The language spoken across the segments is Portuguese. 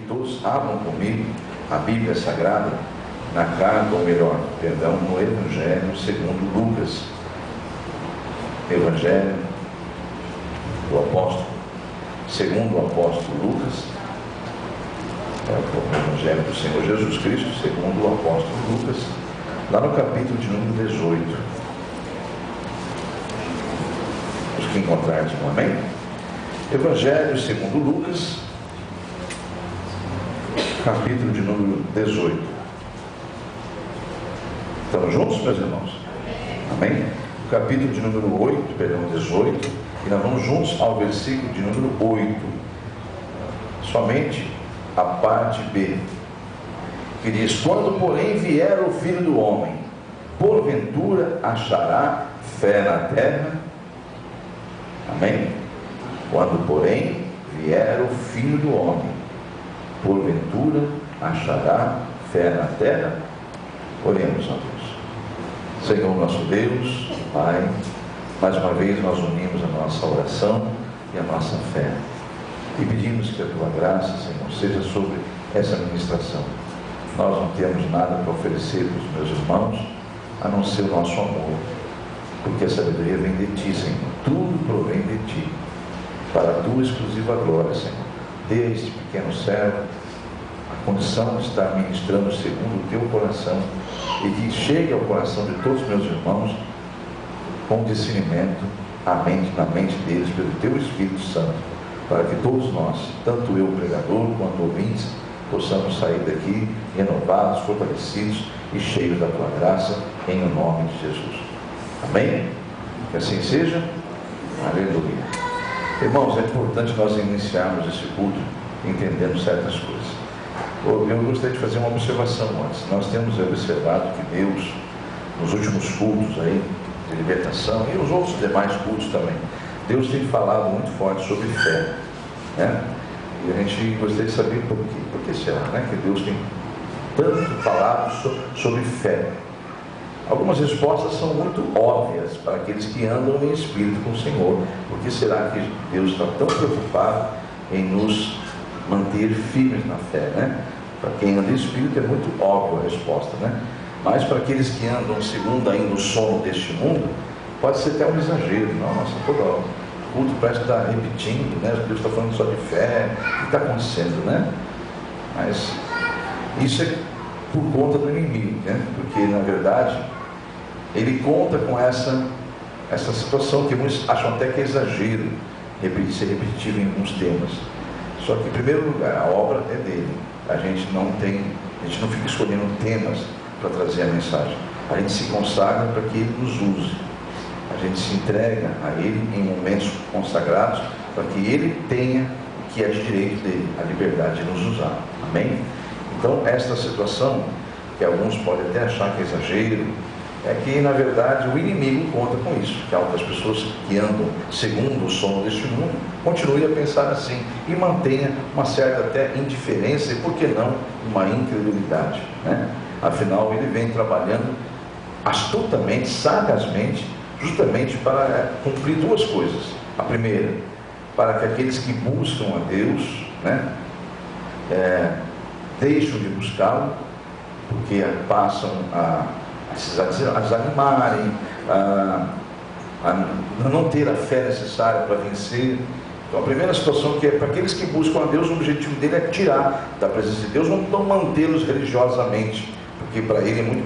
todos abram comigo a Bíblia Sagrada na carta, ou melhor, perdão, no Evangelho segundo Lucas. Evangelho do apóstolo, segundo o apóstolo Lucas, é o Evangelho do Senhor Jesus Cristo, segundo o apóstolo Lucas, lá no capítulo de número 18. Os que encontrarem, digam amém. Evangelho segundo Lucas, capítulo de número 18. Estamos juntos, meus irmãos? Amém? O capítulo de número 8, perdão, 18, e nós vamos juntos ao versículo de número 8. Somente a parte B, que diz: quando porém vier o Filho do Homem, porventura achará fé na terra? Amém? Quando porém vier o Filho do Homem, porventura achará fé na terra? Oremos a Deus. Senhor nosso Deus, Pai, mais uma vez nós unimos a nossa oração e a nossa fé e pedimos que a Tua graça, Senhor, seja sobre essa ministração. Nós não temos nada para oferecer para os meus irmãos, a não ser o nosso amor, porque a sabedoria vem de Ti, Senhor. Tudo provém de Ti, para a Tua exclusiva glória, Senhor. Dê a este pequeno servo a condição de estar ministrando segundo o Teu coração, e que chegue ao coração de todos os meus irmãos com discernimento na mente deles, pelo Teu Espírito Santo, para que todos nós, tanto eu, pregador, quanto ouvintes, possamos sair daqui renovados, fortalecidos e cheios da Tua graça, em o nome de Jesus. Amém? Que assim seja. Aleluia. Irmãos, é importante nós iniciarmos esse culto entendendo certas coisas. Eu gostaria de fazer uma observação antes. Nós temos observado que Deus, nos últimos cultos aí, de libertação, e os outros demais cultos também, Deus tem falado muito forte sobre fé, né? E a gente gostaria de saber por quê. Por que será, né, que Deus tem tanto falado sobre fé? Algumas respostas são muito óbvias para aqueles que andam em espírito com o Senhor. Por que será que Deus está tão preocupado em nos manter firmes na fé, né? Para quem anda em espírito é muito óbvia a resposta, né? Mas para aqueles que andam segundo ainda o sono deste mundo, pode ser até um exagero. Nossa, todo culto parece que está repetindo, né? Deus está falando só de fé, o que está acontecendo, né? Mas isso é por conta do inimigo, né? Porque na verdade ele conta com essa situação que muitos acham até que é exagero ser repetitivo em alguns temas. Só que em primeiro lugar a obra é dele. A gente não fica escolhendo temas para trazer a mensagem. A gente se consagra para que ele nos use. A gente se entrega a ele em momentos consagrados para que ele tenha o que é de direito dele, a liberdade de nos usar. Amém? Então esta situação, que alguns podem até achar que é exagero, é que na verdade o inimigo conta com isso, que algumas pessoas que andam segundo o sono deste mundo continuem a pensar assim e mantenha uma certa até indiferença e, por que não, uma incredulidade, né? Afinal ele vem trabalhando astutamente, sagazmente, justamente para cumprir duas coisas. A primeira, para que aqueles que buscam a Deus, né, deixam de buscá-lo, porque passam a desanimarem, a não ter a fé necessária para vencer. Então a primeira situação que é para aqueles que buscam a Deus, o objetivo dele é tirar da presença de Deus, não mantê-los religiosamente, porque para ele é muito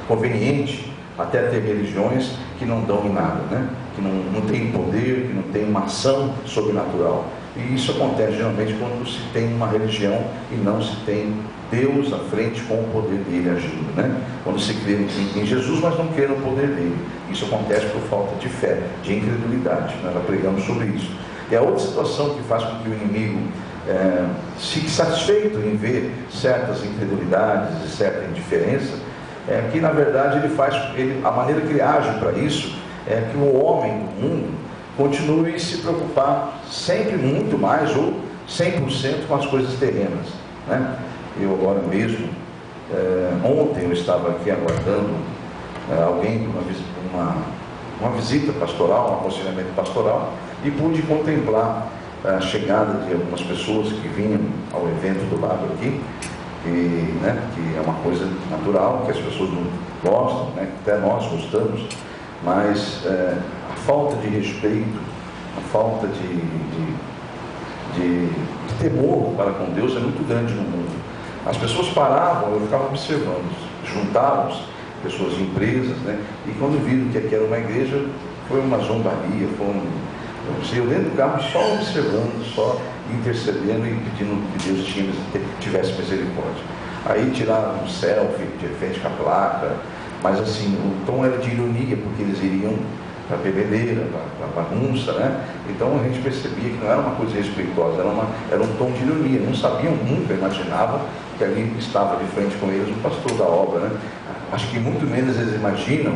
conveniente até ter religiões que não dão em nada, né? Que não tem poder, que não tem uma ação sobrenatural. E isso acontece geralmente quando se tem uma religião e não se tem Deus à frente com o poder dele agindo, né? Quando se crê em Jesus, mas não crê no poder dele. Isso acontece por falta de fé, de incredulidade. Nós já pregamos sobre isso. E a outra situação que faz com que o inimigo fique satisfeito em ver certas incredulidades e certa indiferença, é que na verdade a maneira que ele age para isso é que o homem do mundo continue a se preocupar sempre muito mais ou 100% com as coisas terrenas, né? Eu agora mesmo, ontem eu estava aqui aguardando alguém para uma visita pastoral, um aconselhamento pastoral, e pude contemplar a chegada de algumas pessoas que vinham ao evento do lado aqui, que é uma coisa natural, que as pessoas não gostam, até nós gostamos, mas a falta de respeito, a falta de temor para com Deus é muito grande no mundo. As pessoas paravam, eu ficava observando, juntavam-se, pessoas de empresas, e quando viram que aqui era uma igreja, foi uma zombaria, eu dentro do carro só observando, só intercedendo e pedindo que Deus tivesse misericórdia. Aí tiraram um selfie de frente com a placa, mas assim, o tom era de ironia, porque eles iriam para a bebedeira, para a bagunça, Então a gente percebia que não era uma coisa respeitosa, era um tom de ironia. Não sabiam, nunca imaginavam que ali estava de frente com eles o pastor da obra, Acho que muito menos eles imaginam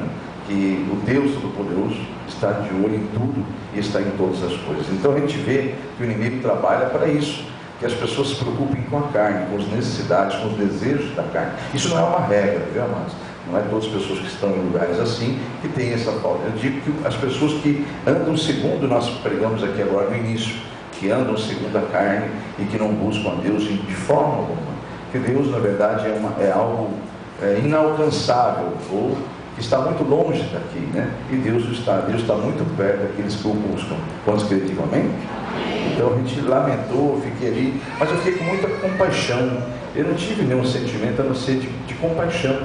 que o Deus Todo-Poderoso está de olho em tudo e está em todas as coisas. Então a gente vê que o inimigo trabalha para isso, que as pessoas se preocupem com a carne, com as necessidades, com os desejos da carne. Isso não é uma regra, viu, amados? Não é todas as pessoas que estão em lugares assim que têm essa falta. Eu digo que as pessoas que andam segundo, nós pregamos aqui agora no início, que andam segundo a carne e que não buscam a Deus de forma alguma. Que Deus, na verdade, é algo inalcançável, ou que está muito longe daqui, E Deus está muito perto daqueles que o buscam. Quantos acreditam, amém? Então a gente lamentou, eu fiquei ali, mas eu fiquei com muita compaixão. Eu não tive nenhum sentimento a não ser de compaixão,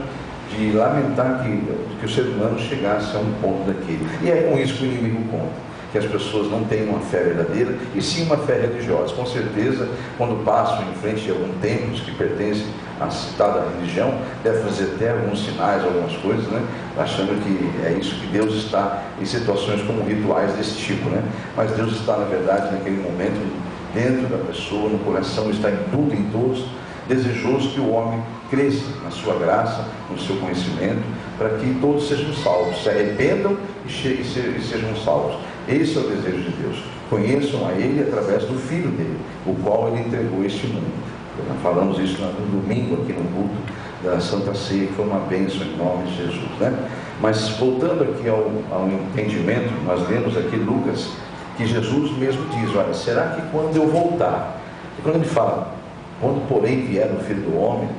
de lamentar que o ser humano chegasse a um ponto daquele. E é com isso que o inimigo conta, que as pessoas não têm uma fé verdadeira, e sim uma fé religiosa. Com certeza, quando passam em frente de algum templo que pertence à citada religião, deve fazer até alguns sinais, algumas coisas, achando que é isso, que Deus está em situações como rituais desse tipo, Mas Deus está, na verdade, naquele momento, dentro da pessoa, no coração, está em tudo, em todos, desejoso que o homem cresça na sua graça, no seu conhecimento, para que todos sejam salvos, se arrependam e sejam salvos. Esse é o desejo de Deus. Conheçam a Ele através do Filho dele, o qual Ele entregou este mundo. Nós falamos isso no domingo aqui no culto da Santa Ceia, que foi uma bênção em nome de Jesus, Mas voltando aqui ao entendimento, nós lemos aqui Lucas, que Jesus mesmo diz, olha, será que quando eu voltar, e quando ele fala, quando porém vier o Filho do Homem,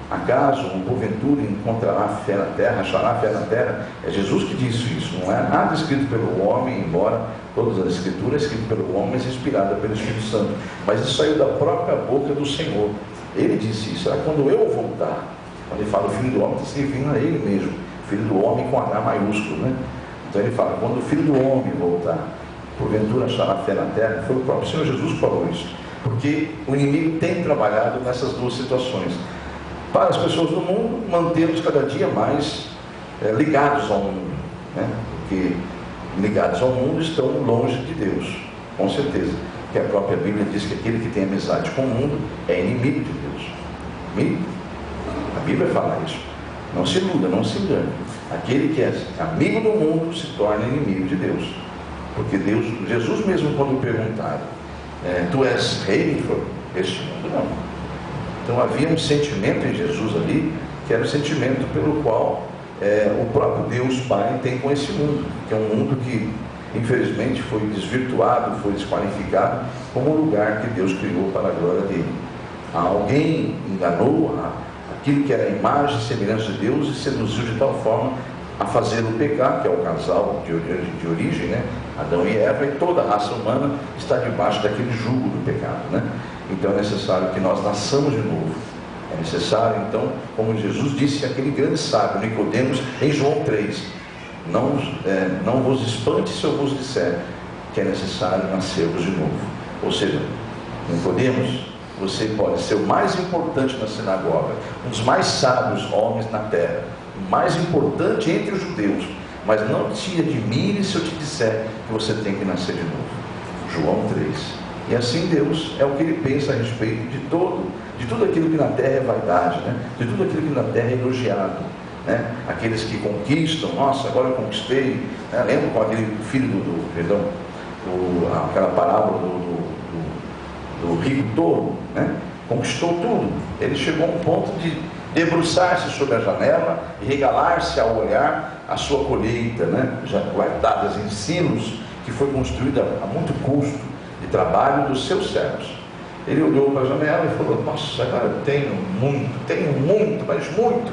acaso, porventura, encontrará fé na terra, achará fé na terra? É Jesus que disse isso, não é nada escrito pelo homem, embora todas as escrituras escritas pelo homem, mas inspirada pelo Espírito Santo. Mas isso saiu da própria boca do Senhor. Ele disse isso. Será quando eu voltar? Quando ele fala o Filho do Homem, está se referindo a ele mesmo. Filho do Homem com H maiúsculo, Então ele fala, quando o Filho do Homem voltar, porventura achará fé na terra? Foi o próprio Senhor Jesus que falou isso. Porque o inimigo tem trabalhado nessas duas situações. Para as pessoas do mundo, mantê-los cada dia mais ligados ao mundo, Porque ligados ao mundo estão longe de Deus, com certeza. Porque a própria Bíblia diz que aquele que tem amizade com o mundo é inimigo de Deus. Inimigo? A Bíblia fala isso. Não se iluda, não se engane. Aquele que é amigo do mundo se torna inimigo de Deus. Porque Jesus mesmo, quando perguntaram, tu és rei deste mundo? Não. Então havia um sentimento em Jesus ali, que era o sentimento pelo qual o próprio Deus Pai tem com esse mundo, que é um mundo que infelizmente foi desvirtuado, foi desqualificado como um lugar que Deus criou para a glória dele. Alguém enganou aquilo que era a imagem e semelhança de Deus e seduziu de tal forma a fazê-lo pecar, que é o casal de origem, Adão e Eva, e toda a raça humana está debaixo daquele jugo do pecado, Então é necessário que nós nasçamos de novo. É necessário, então, como Jesus disse aquele grande sábio, Nicodemos, em João 3, não vos espante se eu vos disser que é necessário nascermos de novo. Ou seja, Nicodemos, você pode ser o mais importante na sinagoga, um dos mais sábios homens na terra, o mais importante entre os judeus, mas não te admire se eu te disser que você tem que nascer de novo. João 3. E assim Deus é o que Ele pensa a respeito de tudo aquilo que na terra é vaidade, de tudo aquilo que na terra é elogiado, aqueles que conquistam, nossa, agora eu conquistei, lembra com aquele filho aquela parábola do rico tolo, conquistou tudo, ele chegou a um ponto de debruçar-se sobre a janela e regalar-se ao olhar a sua colheita, já guardadas em silos, que foi construída a muito custo, de trabalho dos seus servos. Ele olhou para a janela e falou: nossa, agora eu tenho muito, mas muito,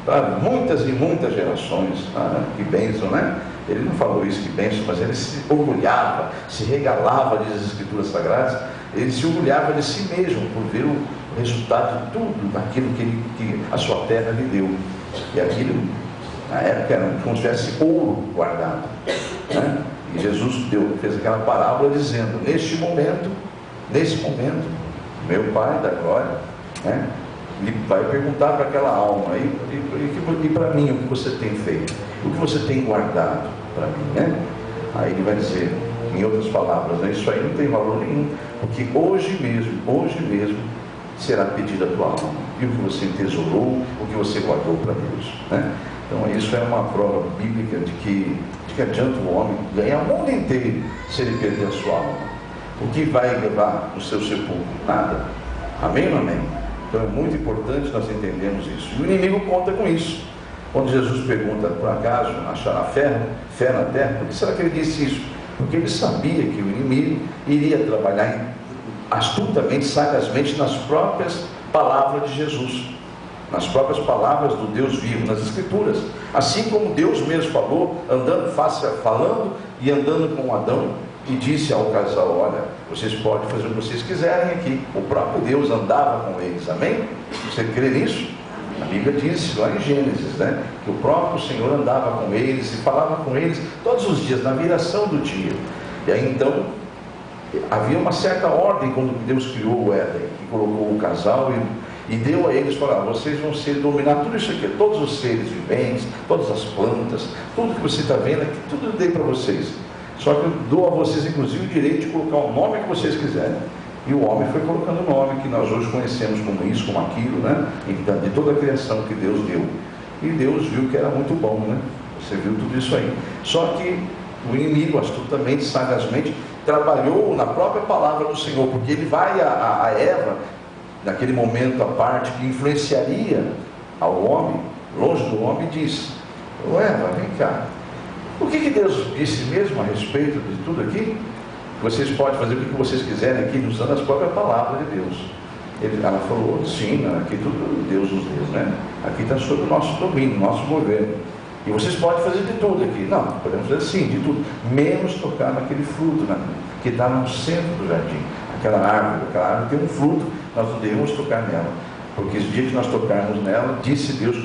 para muitas e muitas gerações. Que bênção, né? Ele não falou isso, que bênção, mas ele se orgulhava, se regalava, diz as Escrituras Sagradas, ele se orgulhava de si mesmo por ver o resultado de tudo daquilo que a sua terra lhe deu. E aquilo, na época, era como se tivesse ouro guardado, né? E Jesus fez aquela parábola dizendo: nesse momento, meu Pai da glória, né, ele vai perguntar para aquela alma: e para mim, o que você tem feito? O que você tem guardado para mim, né? Aí ele vai dizer, em outras palavras, né, isso aí não tem valor nenhum, porque hoje mesmo será pedida a tua alma, e o que você entesourou, o que você guardou para Deus, né? Então isso é uma prova bíblica de que adianta o homem ganhar o mundo inteiro se ele perder a sua alma. O que vai levar no seu sepulcro? Nada. Amém ou amém? Então é muito importante nós entendermos isso. E o inimigo conta com isso. Quando Jesus pergunta: por acaso achará fé na terra? Por que será que ele disse isso? Porque ele sabia que o inimigo iria trabalhar astutamente, sagazmente nas próprias palavras de Jesus, nas próprias palavras do Deus vivo, nas Escrituras. Assim como Deus mesmo falou, falando e andando com Adão, e disse ao casal: olha, vocês podem fazer o que vocês quiserem aqui. O próprio Deus andava com eles, amém? Você crê nisso? A Bíblia diz lá em Gênesis, né, que o próprio Senhor andava com eles e falava com eles todos os dias, na viração do dia. E aí então havia uma certa ordem quando Deus criou o Éden, que colocou o casal e deu a eles: falar, vocês vão dominar tudo isso aqui, todos os seres viventes, todas as plantas, tudo que você está vendo aqui, tudo eu dei para vocês. Só que eu dou a vocês inclusive o direito de colocar o nome que vocês quiserem. E o homem foi colocando o nome que nós hoje conhecemos como isso, como aquilo, né? De toda a criação que Deus deu. E Deus viu que era muito bom, né? Você viu tudo isso aí. Só que o inimigo, astutamente, sagazmente, trabalhou na própria palavra do Senhor, porque ele vai a Eva, naquele momento à parte, que influenciaria ao homem, longe do homem, e diz: ô Eva, vem cá, o que Deus disse mesmo a respeito de tudo aqui? Vocês podem fazer o que vocês quiserem aqui, usando as próprias palavras de Deus. Ela falou: sim, aqui tudo Deus nos deu, né? Aqui está sob o nosso domínio, nosso governo. E vocês podem fazer de tudo aqui. Não, podemos fazer sim, de tudo, menos tocar naquele fruto, né, que está no centro do jardim. Aquela árvore tem um fruto, nós não devemos tocar nela, porque o dia que nós tocarmos nela, disse Deus que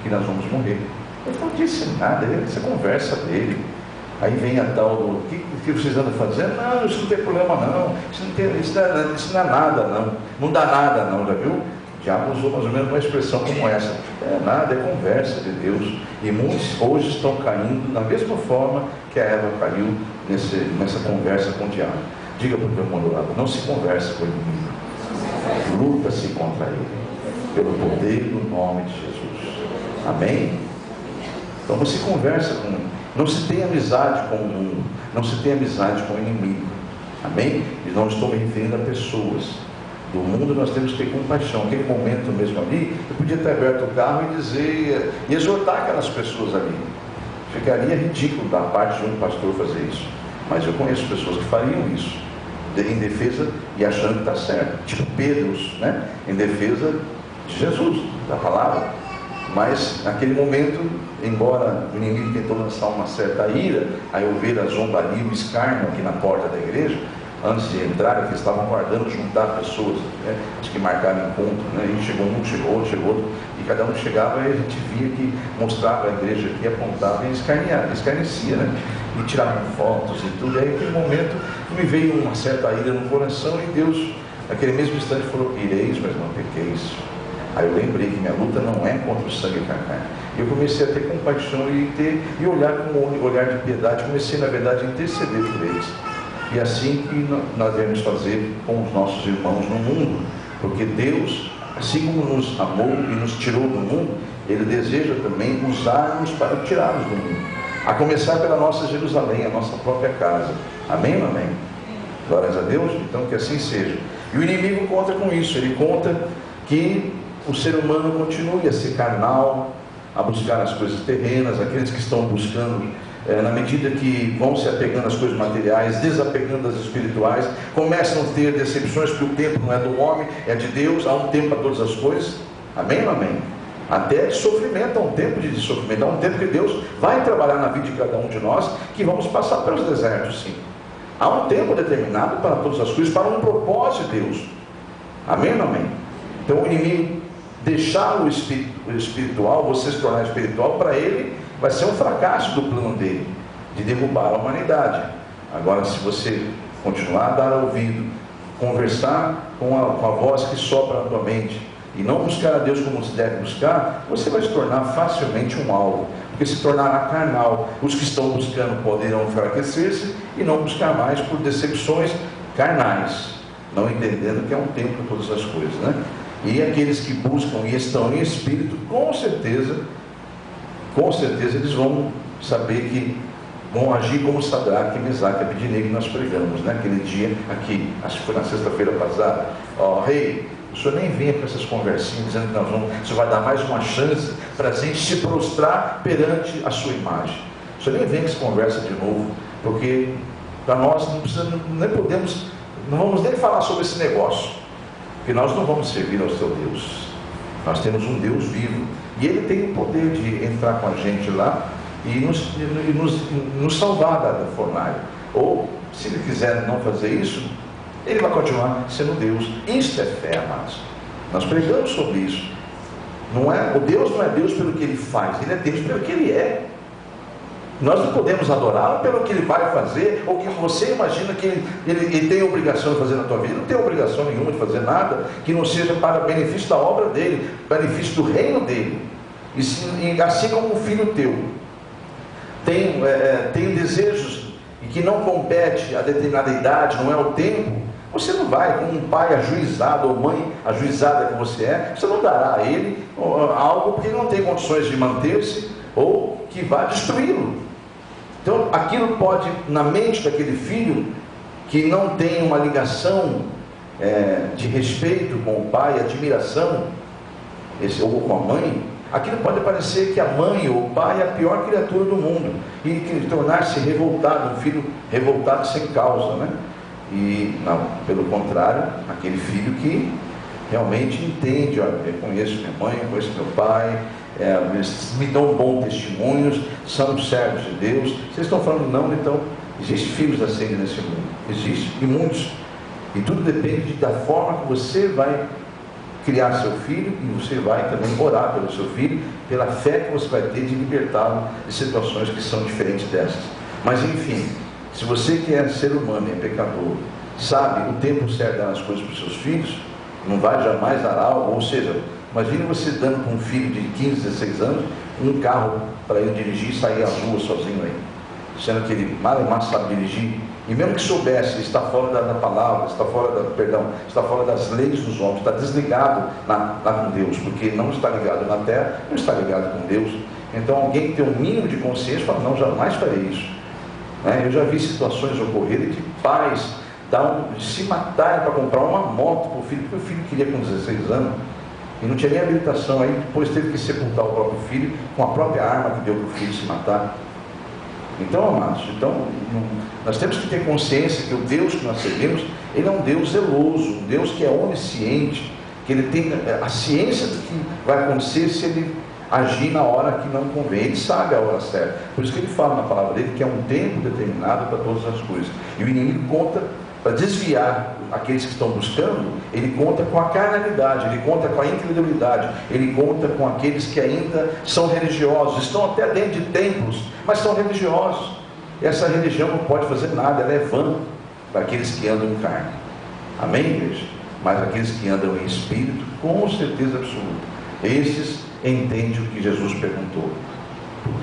nós vamos morrer. Ele não disse nada, isso é conversa dele. Aí vem a tal do: o que vocês andam fazendo? Não, isso não tem problema não, isso não é nada não dá nada não, já viu? O diabo usou mais ou menos uma expressão como essa: é nada, é conversa de Deus. E muitos hoje estão caindo da mesma forma que a Eva caiu nessa conversa com o diabo. Diga para o teu irmão do lado: não se conversa com o inimigo, luta-se contra ele, pelo poder do nome de Jesus. Amém? Então não se conversa com, não se tem amizade com o mundo, não se tem amizade com o inimigo. Amém? E não estou me referindo a pessoas. Do mundo nós temos que ter compaixão. Aquele momento mesmo ali, eu podia ter aberto o carro e dizer, e exortar aquelas pessoas ali. Ficaria ridículo da parte de um pastor fazer isso. Mas eu conheço pessoas que fariam isso, em defesa e achando que está certo. Tipo Pedro, né? Em defesa de Jesus, da palavra. Mas naquele momento, embora o inimigo tentou lançar uma certa ira, aí eu ver a zombaria, o escárnio aqui na porta da igreja, antes de entrar, que eles estavam guardando juntar pessoas, né? Acho que marcaram encontro, né? E chegou um, chegou outro, e cada um que chegava, e a gente via que mostrava a igreja aqui, apontava e escarnecia, né? E tiravam fotos e tudo. E aí, naquele momento, me veio uma certa ira no coração, e Deus, naquele mesmo instante, falou: ireis, mas não pequeis. Aí eu lembrei que minha luta não é contra o sangue e a carne. E eu comecei a ter compaixão e olhar com um olhar de piedade. Comecei, na verdade, a interceder por eles. E assim que nós devemos fazer com os nossos irmãos no mundo. Porque Deus, assim como nos amou e nos tirou do mundo, Ele deseja também usar-nos para tirá-los do mundo. A começar pela nossa Jerusalém, a nossa própria casa. Amém ou amém? Glórias a Deus. Então que assim seja. E o inimigo conta com isso. Ele conta que o ser humano continue a ser carnal, a buscar as coisas terrenas, aqueles que estão buscando na medida que vão se apegando às coisas materiais, desapegando das espirituais, começam a ter decepções, porque o tempo não é do homem, é de Deus, há um tempo para todas as coisas. Amém ou amém? Até de sofrimento, há um tempo de sofrimento, há um tempo que Deus vai trabalhar na vida de cada um de nós, que vamos passar pelos desertos, sim. Há um tempo determinado para todas as coisas, para um propósito de Deus. Amém ou amém? Então o inimigo deixar o espiritual, você se tornar espiritual, para ele vai ser um fracasso do plano dele, de derrubar a humanidade. Agora, se você continuar a dar ouvido, conversar com a voz que sopra na tua mente, e não buscar a Deus como se deve buscar, você vai se tornar facilmente um alvo, porque se tornará carnal. Os que estão buscando poderão enfraquecer-se e não buscar mais por decepções carnais, não entendendo que é um tempo para todas as coisas, né? E aqueles que buscam e estão em espírito, com certeza eles vão saber que vão agir como Sadraque, Mesaque e Abednego que nós pregamos, né? Aquele dia aqui, acho que foi na sexta-feira passada. Ó, rei, o senhor nem venha com essas conversinhas dizendo que o senhor vai dar mais uma chance para a gente se prostrar perante a sua imagem. O senhor nem vem com essa conversa de novo, porque para nós não vamos nem falar sobre esse negócio, porque nós não vamos servir ao seu Deus. Nós temos um Deus vivo, e Ele tem o poder de entrar com a gente lá e nos salvar da fornalha. Ou, se Ele quiser não fazer isso, Ele vai continuar sendo Deus. Isto é fé, amados. Nós pregamos sobre isso. O Deus não é Deus pelo que Ele faz, Ele é Deus pelo que Ele é. Nós não podemos adorá-lo pelo que Ele vai fazer, ou que você imagina que ele tem obrigação de fazer na tua vida. Ele não tem obrigação nenhuma de fazer nada que não seja para benefício da obra dele, benefício do reino dele. E assim como um filho teu tem desejos e que não compete a determinada idade, não é o tempo, você não vai, como um pai ajuizado ou mãe ajuizada que você é, você não dará a ele algo porque ele não tem condições de manter-se ou que vai destruí-lo. Então aquilo pode, na mente daquele filho que não tem uma ligação de respeito com o pai, admiração, ou com a mãe, aquilo pode parecer que a mãe ou o pai é a pior criatura do mundo, e que tornar-se revoltado, um filho revoltado sem causa, né? E não, pelo contrário, aquele filho que realmente entende, olha, eu conheço minha mãe, eu conheço meu pai, eles me dão bons testemunhos, são servos de Deus. Vocês estão falando não, então existem filhos assim nesse mundo, existe, e muitos, e tudo depende da forma que você vai criar seu filho, e você vai também orar pelo seu filho, pela fé que você vai ter de libertá-lo de situações que são diferentes dessas. Mas enfim, se você que é ser humano, é pecador, sabe o tempo certo das coisas para os seus filhos, não vai jamais dar algo. Ou seja, imagine você dando para um filho de 15, 16 anos um carro para ele dirigir e sair às ruas sozinho aí, sendo que ele mal e mal sabe dirigir, e mesmo que soubesse, está fora da palavra, está fora das leis dos homens, está desligado lá com Deus, porque não está ligado na terra, não está ligado com Deus. Então alguém que tem um mínimo de consciência fala, não, jamais farei isso. Eu já vi situações ocorrerem de pais se matarem para comprar uma moto para o filho, porque o filho queria com 16 anos, e não tinha nem habilitação, aí depois teve que sepultar o próprio filho com a própria arma que deu para o filho se matar. Então, amados, nós temos que ter consciência que o Deus que nós servimos, Ele é um Deus zeloso, um Deus que é onisciente, que Ele tem a ciência do que vai acontecer se Ele agir na hora que não convém. Ele sabe a hora certa, por isso que Ele fala na palavra dele que é um tempo determinado para todas as coisas, e o inimigo conta para desviar aqueles que estão buscando. Ele conta com a carnalidade, ele conta com a incredulidade, ele conta com aqueles que ainda são religiosos, estão até dentro de templos, mas são religiosos. Essa religião não pode fazer nada, ela é vã para aqueles que andam em carne. Amém, igreja? Mas aqueles que andam em espírito, com certeza absoluta, esses entendem o que Jesus perguntou: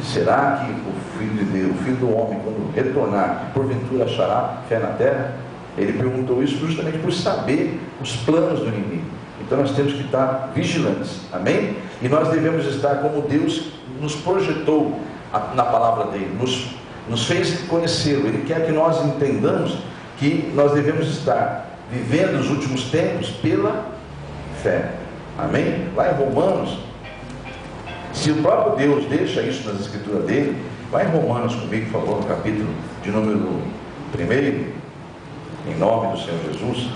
será que o Filho de Deus, o Filho do Homem, quando retornar, porventura achará fé na terra? Ele perguntou isso justamente por saber os planos do inimigo. Então nós temos que estar vigilantes, amém? E nós devemos estar como Deus nos projetou na palavra dele, nos fez conhecê-lo. Ele quer que nós entendamos que nós devemos estar vivendo os últimos tempos pela fé, amém? Lá em Romanos, se o próprio Deus deixa isso nas escrituras dele, Vai em Romanos comigo, por favor, no capítulo de número 1, em nome do Senhor Jesus,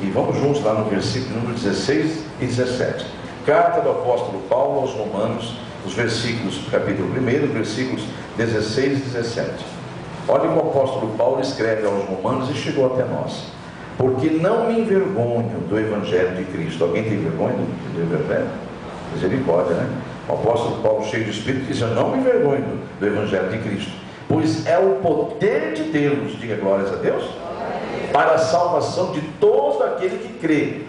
e vamos juntos lá no versículo número 16 e 17. Carta do apóstolo Paulo aos Romanos, os versículos, capítulo 1, versículos 16 e 17. Olha o que o apóstolo Paulo escreve aos Romanos e chegou até nós. Porque não me envergonho do Evangelho de Cristo. Alguém tem vergonha do Evangelho? Misericórdia, né? O apóstolo Paulo, cheio de Espírito, diz: eu não me envergonho do Evangelho de Cristo, pois é o poder de Deus, diga glórias a Deus, para a salvação de todo aquele que crê,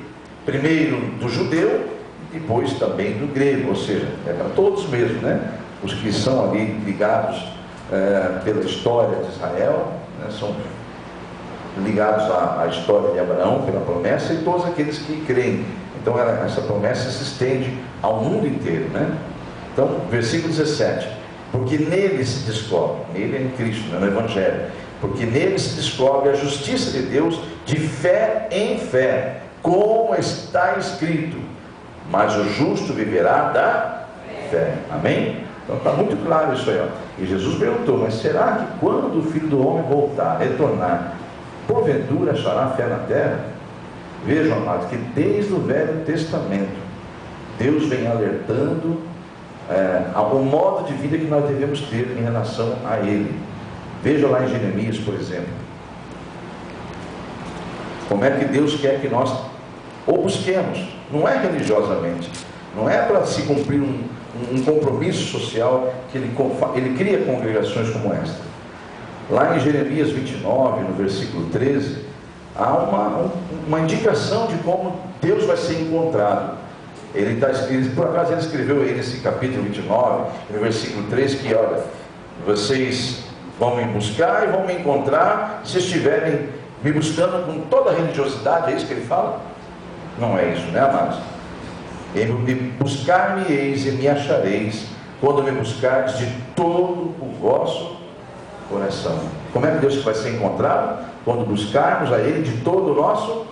primeiro do judeu, depois também do grego, ou seja, é para todos mesmo, né? Os que são ali ligados pela história de Israel, né? São ligados à história de Abraão, pela promessa, e todos aqueles que creem. Então essa promessa se estende ao mundo inteiro, né? Então, versículo 17: porque nele se descobre, nele é em Cristo, né, no Evangelho, porque nele se descobre a justiça de Deus de fé em fé, como está escrito: mas o justo viverá da fé. Amém? Então está muito claro isso aí, ó. E Jesus perguntou: mas será que quando o Filho do Homem voltar, retornar, porventura achará fé na terra? Vejam, amados, que desde o Velho Testamento Deus vem alertando ao modo de vida que nós devemos ter em relação a Ele. Veja lá em Jeremias, por exemplo, como é que Deus quer que nós o busquemos. Não é religiosamente, não é para se cumprir um compromisso social que ele cria congregações como esta. Lá em Jeremias 29, no versículo 13, há uma indicação de como Deus vai ser encontrado. Por acaso ele escreveu aí nesse capítulo 29, no versículo 3, que olha, vocês vão me buscar e vão me encontrar se estiverem me buscando com toda a religiosidade. É isso que ele fala? Não é isso, né, amados? Buscar-me-eis e me achareis, quando me buscardes de todo o vosso coração. Como é que Deus vai ser encontrado? Quando buscarmos a Ele de todo o nosso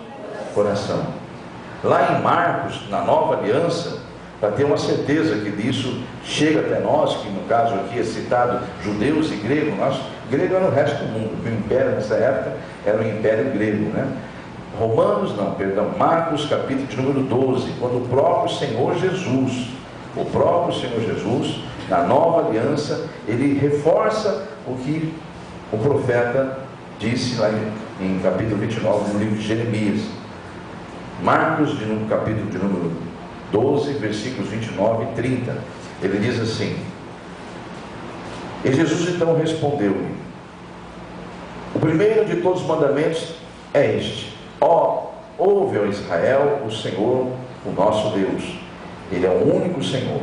coração. Lá em Marcos, na Nova Aliança, para ter uma certeza que isso chega até nós, que no caso aqui é citado judeus e gregos, grego era o resto do mundo, o império nessa época era o império grego, né? Marcos capítulo de número 12, quando o próprio Senhor Jesus, na Nova Aliança, ele reforça o que o profeta disse lá em capítulo 29, no livro de Jeremias. Marcos, capítulo de número 12, versículos 29 e 30, ele diz assim: e Jesus então respondeu-lhe: o primeiro de todos os mandamentos é este: ouve, ó Israel, o Senhor, o nosso Deus, Ele é o único Senhor.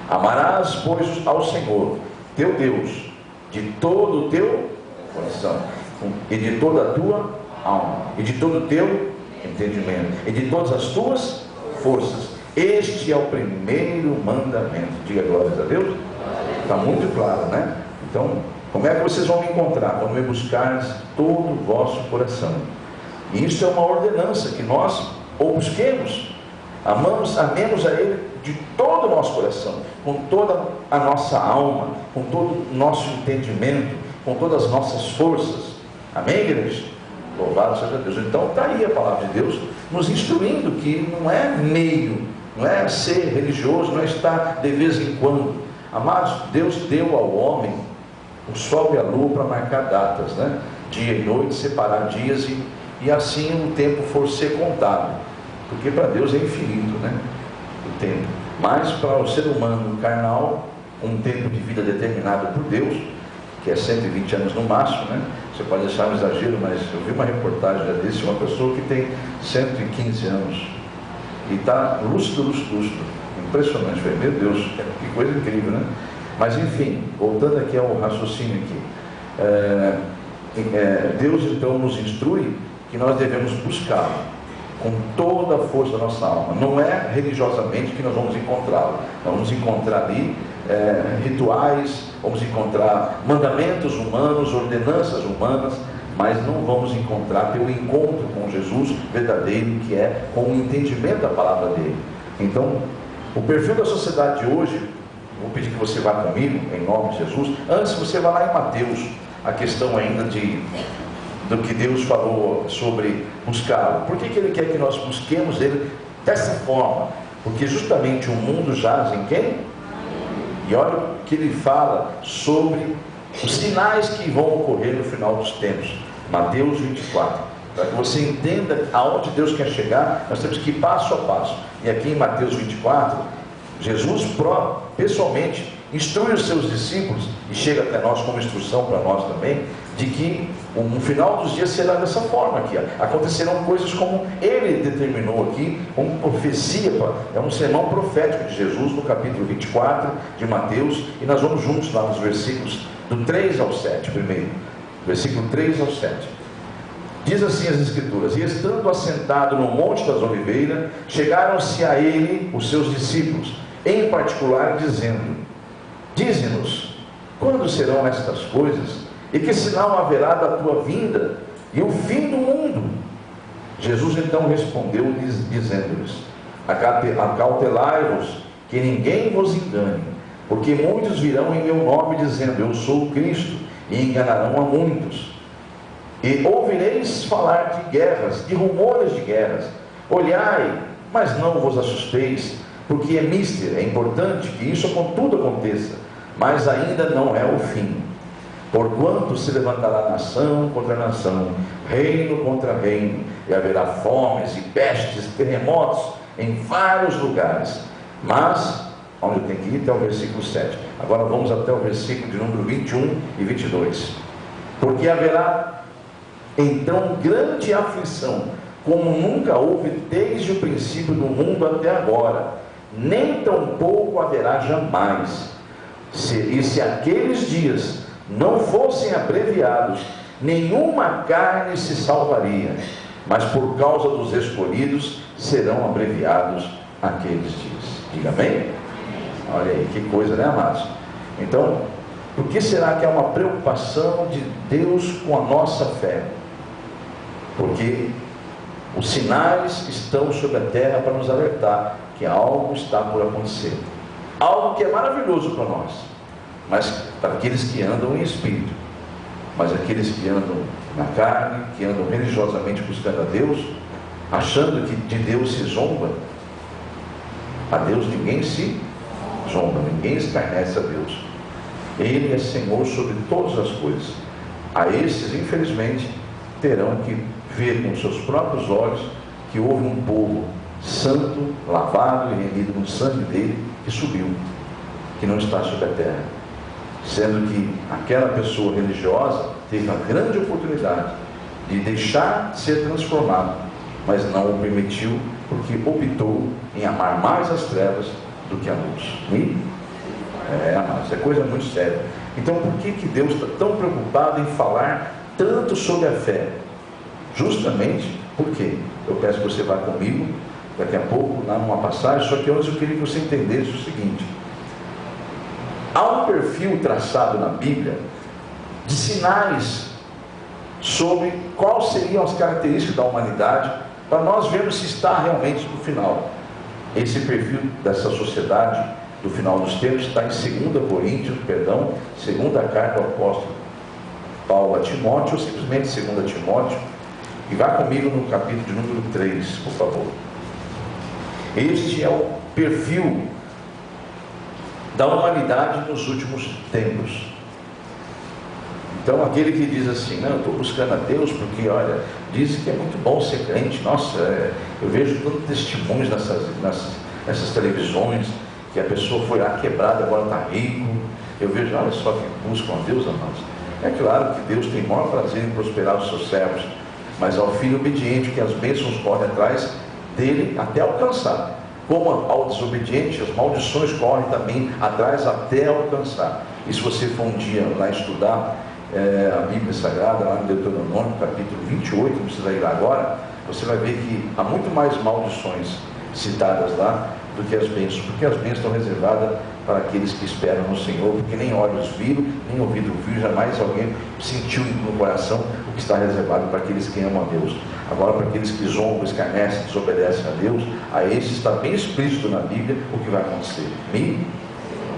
Amarás, pois, ao Senhor, teu Deus, de todo o teu coração, e de toda a tua alma, e de todo o teu entendimento, e de todas as tuas forças. Este é o primeiro mandamento. Diga glórias a Deus. Está muito claro, né? Então, como é que vocês vão me encontrar? Quando me buscares todo o vosso coração. E isso é uma ordenança, que nós o busquemos, amemos a Ele de todo o nosso coração, com toda a nossa alma, com todo o nosso entendimento, com todas as nossas forças. Amém, igreja? Louvado seja Deus. Então está aí a palavra de Deus nos instruindo que não é meio, não é ser religioso, não é estar de vez em quando. Amados, Deus deu ao homem o sol e a lua para marcar datas, né? Dia e noite, separar dias, e assim o tempo for ser contado, porque para Deus é infinito, né? O tempo. Mas para o ser humano carnal, um tempo de vida determinado por Deus, que é 120 anos no máximo, né? Você pode achar um exagero, mas eu vi uma reportagem desse de uma pessoa que tem 115 anos e está lúcido. Impressionante. Falei, meu Deus, que coisa incrível, né? Mas enfim, voltando aqui ao raciocínio aqui, Deus então nos instrui que nós devemos buscá-lo com toda a força da nossa alma. Não é religiosamente que nós vamos encontrá-lo. Nós vamos encontrar ali rituais, vamos encontrar mandamentos humanos, ordenanças humanas, mas não vamos encontrar pelo encontro com Jesus verdadeiro, que é com o entendimento da palavra dele. Então, o perfil da sociedade de hoje vou pedir que você vá comigo, em nome de Jesus. Antes, você vá lá em Mateus, a questão ainda do que Deus falou sobre buscá-lo. Por que Ele quer que nós busquemos Ele dessa forma? Porque justamente o mundo jaz em quem? E olha o que Ele fala sobre os sinais que vão ocorrer no final dos tempos. Mateus 24. Para que você entenda aonde Deus quer chegar, nós temos que ir passo a passo. E aqui em Mateus 24, Jesus pessoalmente instrui os seus discípulos, e chega até nós como instrução para nós também, de que no final dos dias será dessa forma aqui. Acontecerão coisas como Ele determinou aqui, como profecia, é um sermão profético de Jesus no capítulo 24 de Mateus, e nós vamos juntos lá nos versículos do 3 ao 7 primeiro, versículo 3 ao 7. Diz assim as Escrituras: e estando assentado no Monte das Oliveiras, chegaram-se a Ele os seus discípulos, em particular dizendo: dize-nos, quando serão estas coisas? E que sinal haverá da tua vinda e o fim do mundo? Jesus então respondeu, dizendo-lhes: acautelai-vos, que ninguém vos engane, porque muitos virão em meu nome dizendo: eu sou o Cristo, e enganarão a muitos. E ouvireis falar de guerras, de rumores de guerras. Olhai, mas não vos assusteis, porque é mister, é importante que isso tudo aconteça, mas ainda não é o fim. Porquanto se levantará nação contra nação, reino contra reino, e haverá fomes e pestes, terremotos em vários lugares. Mas, onde eu tenho que ir? Até o versículo 7. Agora vamos até o versículo de número 21 e 22. Porque haverá então grande aflição, como nunca houve desde o princípio do mundo até agora, nem tampouco haverá jamais. E se aqueles dias não fossem abreviados, nenhuma carne se salvaria, mas por causa dos escolhidos serão abreviados aqueles dias. Diga amém? Olha aí, que coisa, né, amados? Então, por que será que é uma preocupação de Deus com a nossa fé? Porque os sinais estão sobre a terra para nos alertar que algo está por acontecer. Algo que é maravilhoso para nós, mas para aqueles que andam em espírito. Mas aqueles que andam na carne, que andam religiosamente buscando a Deus, achando que de Deus se zomba, a Deus ninguém se zomba, ninguém escarnece a Deus. Ele é Senhor sobre todas as coisas. A esses, infelizmente, terão que ver com seus próprios olhos que houve um povo santo, lavado e remido no sangue dele, que subiu, que não está sobre a terra. Sendo que aquela pessoa religiosa teve a grande oportunidade de deixar ser transformado, mas não o permitiu, porque optou em amar mais as trevas do que a luz. Amados, é coisa muito séria. Então, por que Deus está tão preocupado em falar tanto sobre a fé? Justamente porque eu peço que você vá comigo daqui a pouco, lá numa passagem, só que antes eu queria que você entendesse o seguinte: há um perfil traçado na Bíblia de sinais sobre quais seriam as características da humanidade, para nós vermos se está realmente no final. Esse perfil dessa sociedade do final dos tempos está em 2 Coríntios, segunda carta do apóstolo Paulo a Timóteo, ou simplesmente 2 Timóteo, e vá comigo no capítulo de número 3, por favor. Este é o perfil da humanidade nos últimos tempos. Então, aquele que diz assim: não, eu estou buscando a Deus porque, olha, dizem que é muito bom ser crente. Nossa, eu vejo tantos testemunhos nessas televisões, que a pessoa foi lá quebrada, agora está rico. Eu vejo, olha só, que buscam a Deus, amados. É claro que Deus tem maior prazer em prosperar os seus servos, mas ao filho obediente, que as bênçãos correm atrás dele até alcançar. Como ao desobediente, as maldições correm também atrás até alcançar. E se você for um dia lá estudar a Bíblia Sagrada, lá no Deuteronômio, capítulo 28, não precisa ir lá agora, você vai ver que há muito mais maldições citadas lá do que as bênçãos, porque as bênçãos estão reservadas para aqueles que esperam no Senhor, porque nem olhos viram, nem ouvido viu, jamais alguém sentiu no coração o que está reservado para aqueles que amam a Deus. Agora, para aqueles que zombam, escarnecem, desobedecem a Deus, a esses está bem explícito na Bíblia o que vai acontecer.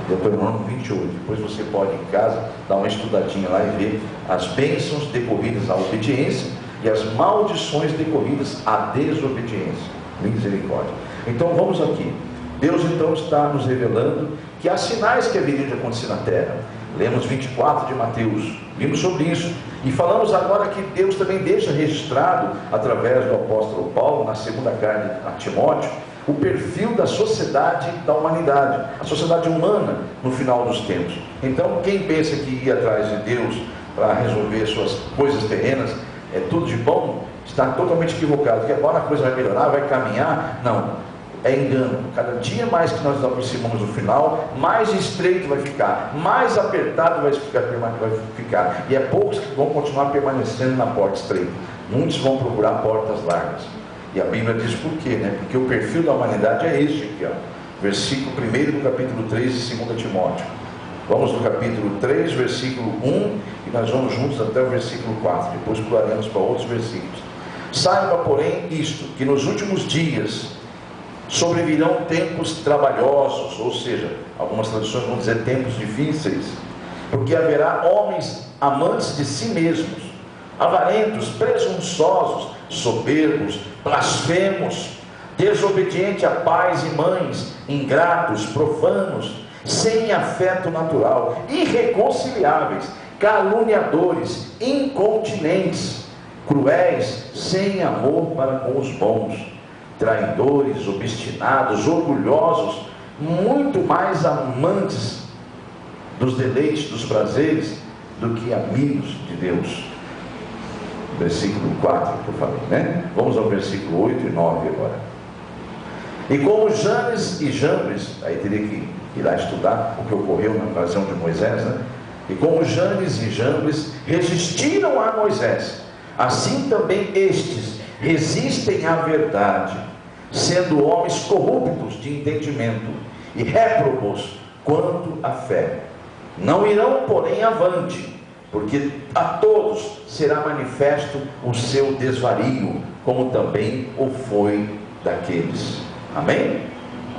Deuteronômio 28. Depois você pode em casa dar uma estudadinha lá e ver as bênçãos decorridas à obediência e as maldições decorridas à desobediência. Misericórdia. Então vamos aqui. Deus então está nos revelando que há sinais que haveriam de acontecer na terra. Lemos 24 de Mateus, vimos sobre isso, e falamos agora que Deus também deixa registrado, através do apóstolo Paulo, na segunda carta a Timóteo, o perfil da sociedade da humanidade, a sociedade humana no final dos tempos. Então quem pensa que ir atrás de Deus para resolver suas coisas terrenas é tudo de bom, está totalmente equivocado, que agora a coisa vai melhorar, vai caminhar. Não, é engano. Cada dia mais que nós nos aproximamos do final, mais estreito vai ficar, mais apertado vai ficar, e é poucos que vão continuar permanecendo na porta estreita. Muitos vão procurar portas largas. E a Bíblia diz por quê, né? Porque o perfil da humanidade é este aqui, ó. Versículo 1 do capítulo 3 de 2 Timóteo. Vamos no capítulo 3, versículo 1, e nós vamos juntos até o versículo 4, depois pularemos para outros versículos. Saiba, porém, isto, que nos últimos dias sobrevirão tempos trabalhosos, ou seja, algumas traduções vão dizer tempos difíceis, porque haverá homens amantes de si mesmos, avarentos, presunçosos, soberbos, blasfemos, desobedientes a pais e mães, ingratos, profanos, sem afeto natural, irreconciliáveis, caluniadores, incontinentes, cruéis, sem amor para com os bons, traidores, obstinados, orgulhosos, muito mais amantes dos deleites, dos prazeres, do que amigos de Deus. Versículo 4 que eu falei, né? Vamos ao versículo 8 e 9 agora. E como Janes e Jambres, aí teria que ir lá estudar o que ocorreu na ocasião de Moisés, né? E como Janes e Jambres resistiram a Moisés, assim também estes resistem à verdade, sendo homens corruptos de entendimento e réprobos quanto à fé. Não irão, porém, avante, porque a todos será manifesto o seu desvario, como também o foi daqueles. Amém?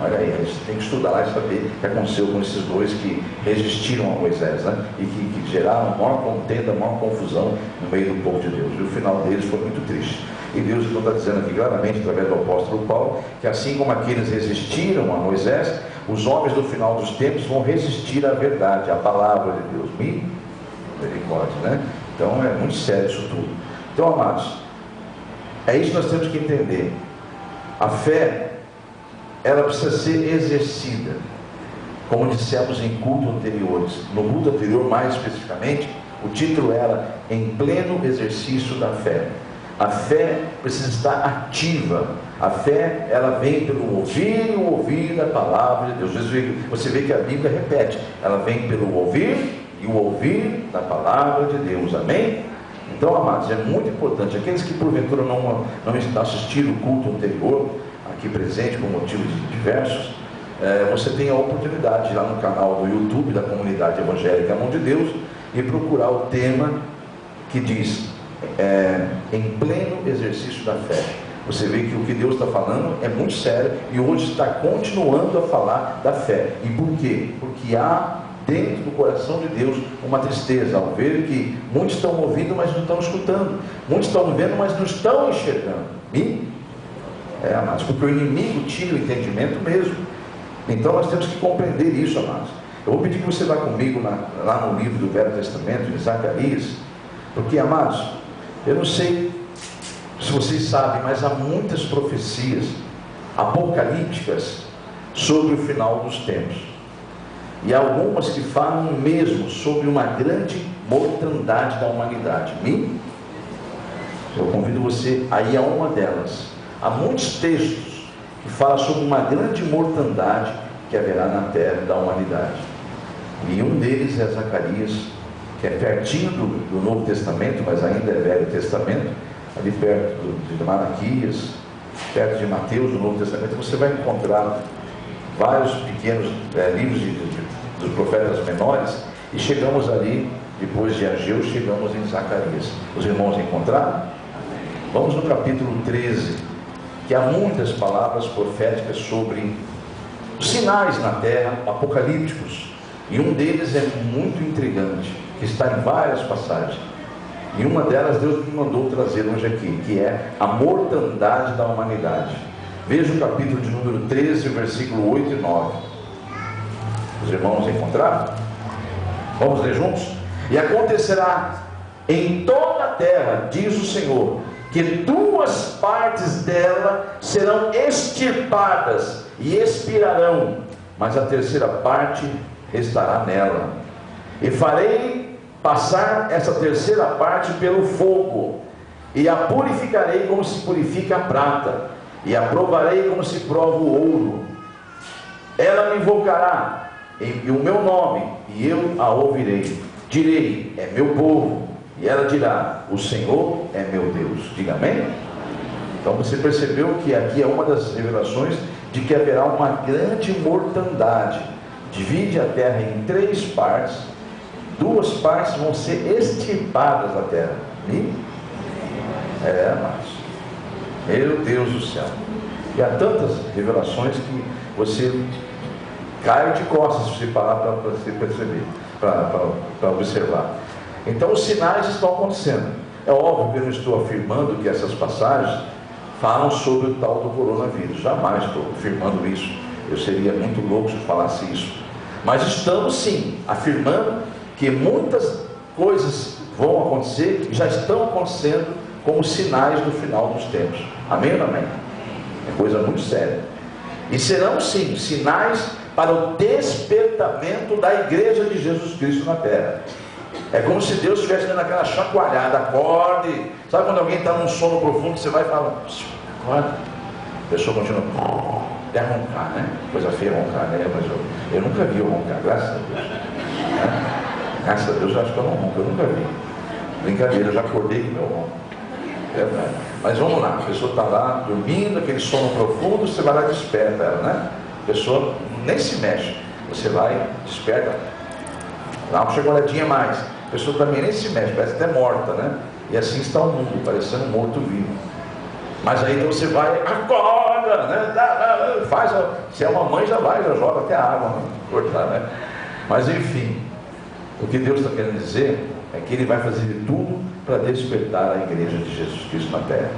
Olha aí, a gente tem que estudar lá e saber o que aconteceu com esses dois que resistiram a Moisés, né? E que geraram maior contenda, maior confusão no meio do povo de Deus. E o final deles foi muito triste. E Deus então está dizendo aqui claramente, através do apóstolo Paulo, que assim como aqueles resistiram a Moisés, os homens do final dos tempos vão resistir à verdade, à palavra de Deus. Misericórdia, né? Então é muito sério isso tudo. Então, amados, é isso que nós temos que entender. A fé, ela precisa ser exercida, como dissemos em cultos anteriores. No culto anterior, mais especificamente, o título era Em Pleno Exercício da Fé. A fé precisa estar ativa. A fé, ela vem pelo ouvir e o ouvir da palavra de Deus. Você vê que a Bíblia repete, ela vem pelo ouvir e o ouvir da palavra de Deus. Amém? Então, amados, é muito importante. Aqueles que porventura não assistiram o culto anterior, aqui presente por motivos diversos, você tem a oportunidade de ir lá no canal do YouTube da Comunidade Evangélica Mão de Deus e procurar o tema que diz em pleno exercício da fé. Você vê que o que Deus está falando é muito sério e hoje está continuando a falar da fé. E por quê? Porque há dentro do coração de Deus uma tristeza ao ver que muitos estão ouvindo, mas não estão escutando, muitos estão vendo, mas não estão enxergando. Amados, porque o inimigo tira o entendimento mesmo. Então nós temos que compreender isso, amados. Eu vou pedir que você vá comigo lá no livro do Velho Testamento, de Zacarias, porque, amados, eu não sei se vocês sabem, mas há muitas profecias apocalípticas sobre o final dos tempos, e há algumas que falam mesmo sobre uma grande mortandade da humanidade. Eu convido você a ir a uma delas. Há muitos textos que falam sobre uma grande mortandade que haverá na terra da humanidade, e um deles é Zacarias, que é pertinho do Novo Testamento, mas ainda é Velho Testamento, ali perto de Malaquias, perto de Mateus, no Novo Testamento. Você vai encontrar vários pequenos livros dos profetas menores, e chegamos ali, depois de Ageu, chegamos em Zacarias. Os irmãos encontraram? Vamos no capítulo 13, que há muitas palavras proféticas sobre os sinais na terra, apocalípticos, E um deles é muito intrigante, que está em várias passagens. E uma delas Deus me mandou trazer hoje aqui, que é a mortandade da humanidade. Veja o capítulo de número 13, versículo 8 e 9. Os irmãos encontraram? Vamos ler juntos? E acontecerá em toda a terra, diz o Senhor, que 2 partes dela serão extirpadas e expirarão, mas a terceira parte restará nela. E farei passar essa terceira parte pelo fogo, e a purificarei como se purifica a prata, e a provarei como se prova o ouro. Ela me invocará em o meu nome, e eu a ouvirei. Direi, é meu povo. E ela dirá, o Senhor é meu Deus. Diga amém? Então você percebeu que aqui é uma das revelações de que haverá uma grande mortandade. Divide a terra em 3 partes. 2 partes vão ser extirpadas da terra. Mas meu Deus do céu. E há tantas revelações que você cai de costas se você parar para você perceber, para observar. Então os sinais estão acontecendo. É óbvio que eu não estou afirmando que essas passagens falam sobre o tal do coronavírus. Jamais estou afirmando isso. Eu seria muito louco se falasse isso. Mas estamos sim afirmando que muitas coisas vão acontecer e já estão acontecendo como sinais do final dos tempos. Amém ou não amém? É coisa muito séria. E serão sim sinais para o despertamento da igreja de Jesus Cristo na terra. É como se Deus estivesse dando aquela chacoalhada, acorde. Sabe quando alguém está num sono profundo, você vai e fala, acorda. A pessoa continua, até roncar, né? Coisa feia roncar, né? Mas eu nunca vi eu roncar, graças a Deus. Né? Graças a Deus eu acho que eu não ronco, eu nunca vi. Brincadeira, eu já acordei com meu ronco. É verdade. Mas vamos lá, a pessoa está lá dormindo, aquele sono profundo, você vai lá e desperta ela, né? A pessoa nem se mexe, você vai, desperta, dá uma chacoalhadinha mais, a pessoa também nem se mexe, parece até morta, né? E assim está o mundo, parecendo um morto-vivo. Mas aí então você vai, acorda, né? Faz, se é uma mãe já vai, já joga até a água, né? Cortar, né? Mas enfim, o que Deus está querendo dizer é que Ele vai fazer de tudo para despertar a igreja de Jesus Cristo na terra.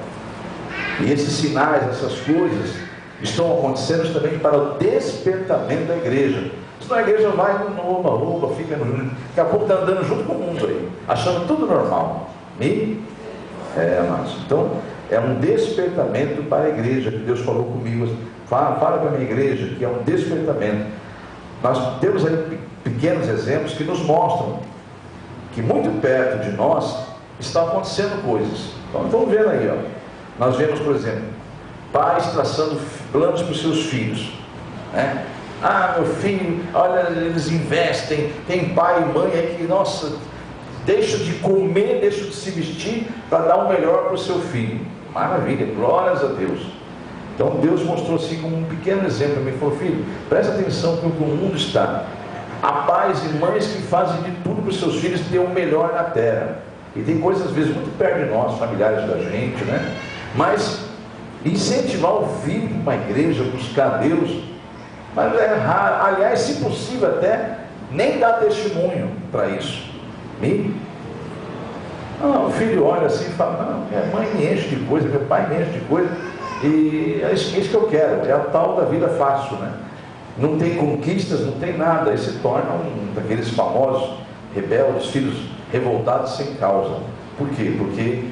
E esses sinais, essas coisas, estão acontecendo também para o despertamento da igreja. Senão a igreja vai no oba-oba, fica no... Daqui a pouco está andando junto com o mundo aí, achando tudo normal. Mas então, é um despertamento para a igreja, que Deus falou comigo. Fala para a minha igreja que é um despertamento. Nós temos aí pequenos exemplos que nos mostram que muito perto de nós estão acontecendo coisas. Então vamos ver aí, ó. Nós vemos, por exemplo, pais traçando planos para os seus filhos, né? Meu filho, olha, eles investem. Tem pai e mãe aí que, nossa, deixa de comer, deixa de se vestir para dar o melhor para o seu filho. Maravilha, glórias a Deus. Então Deus mostrou assim como um pequeno exemplo para mim. Falou, filho, presta atenção que o mundo está. Há pais e mães que fazem de tudo para os seus filhos ter o melhor na terra. E tem coisas às vezes muito perto de nós, familiares da gente, né? Mas incentivar o filho para a igreja, buscar Deus, mas é raro. Aliás, se possível até, nem dar testemunho para isso. O filho olha assim e fala, não, minha mãe me enche de coisa, meu pai me enche de coisa, e é isso que eu quero, é a tal da vida fácil, né? Não tem conquistas, não tem nada, e se torna um daqueles famosos rebeldes, filhos revoltados sem causa. Por quê? Porque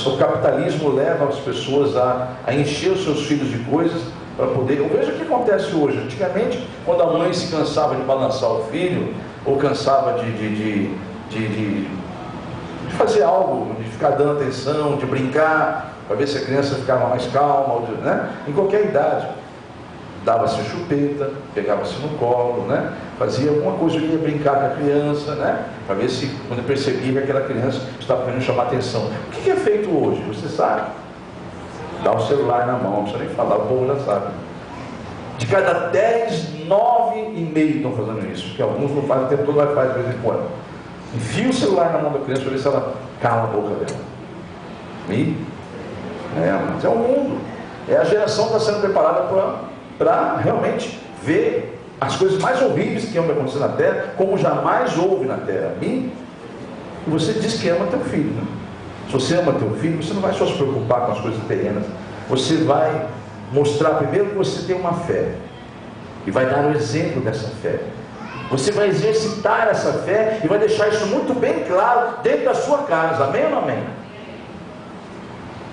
o capitalismo leva as pessoas a encher os seus filhos de coisas para poder... Eu vejo o que acontece hoje. Antigamente, quando a mãe se cansava de balançar o filho, ou cansava de fazer algo, de ficar dando atenção, de brincar, para ver se a criança ficava mais calma, né? Em qualquer idade. Dava-se chupeta, pegava-se no colo, né? Fazia alguma coisa, ia brincar com a criança, né? Para ver se, quando percebia que aquela criança estava querendo chamar atenção. O que é feito hoje? Você sabe? Dá o celular na mão, não precisa nem falar, o povo já sabe. De cada 10, 9,5 estão fazendo isso, porque alguns não fazem o tempo todo, mas faz de vez em quando. Enfia o celular na mão da criança para ver se ela cala a boca dela. Mas é o mundo. É a geração que está sendo preparada para realmente ver as coisas mais horríveis que iam acontecer na terra, como jamais houve na terra. E você diz que ama teu filho, né? Se você ama teu filho, você não vai só se preocupar com as coisas terrenas, você vai mostrar primeiro que você tem uma fé, e vai dar o exemplo dessa fé. Você vai exercitar essa fé e vai deixar isso muito bem claro dentro da sua casa. Amém ou não amém?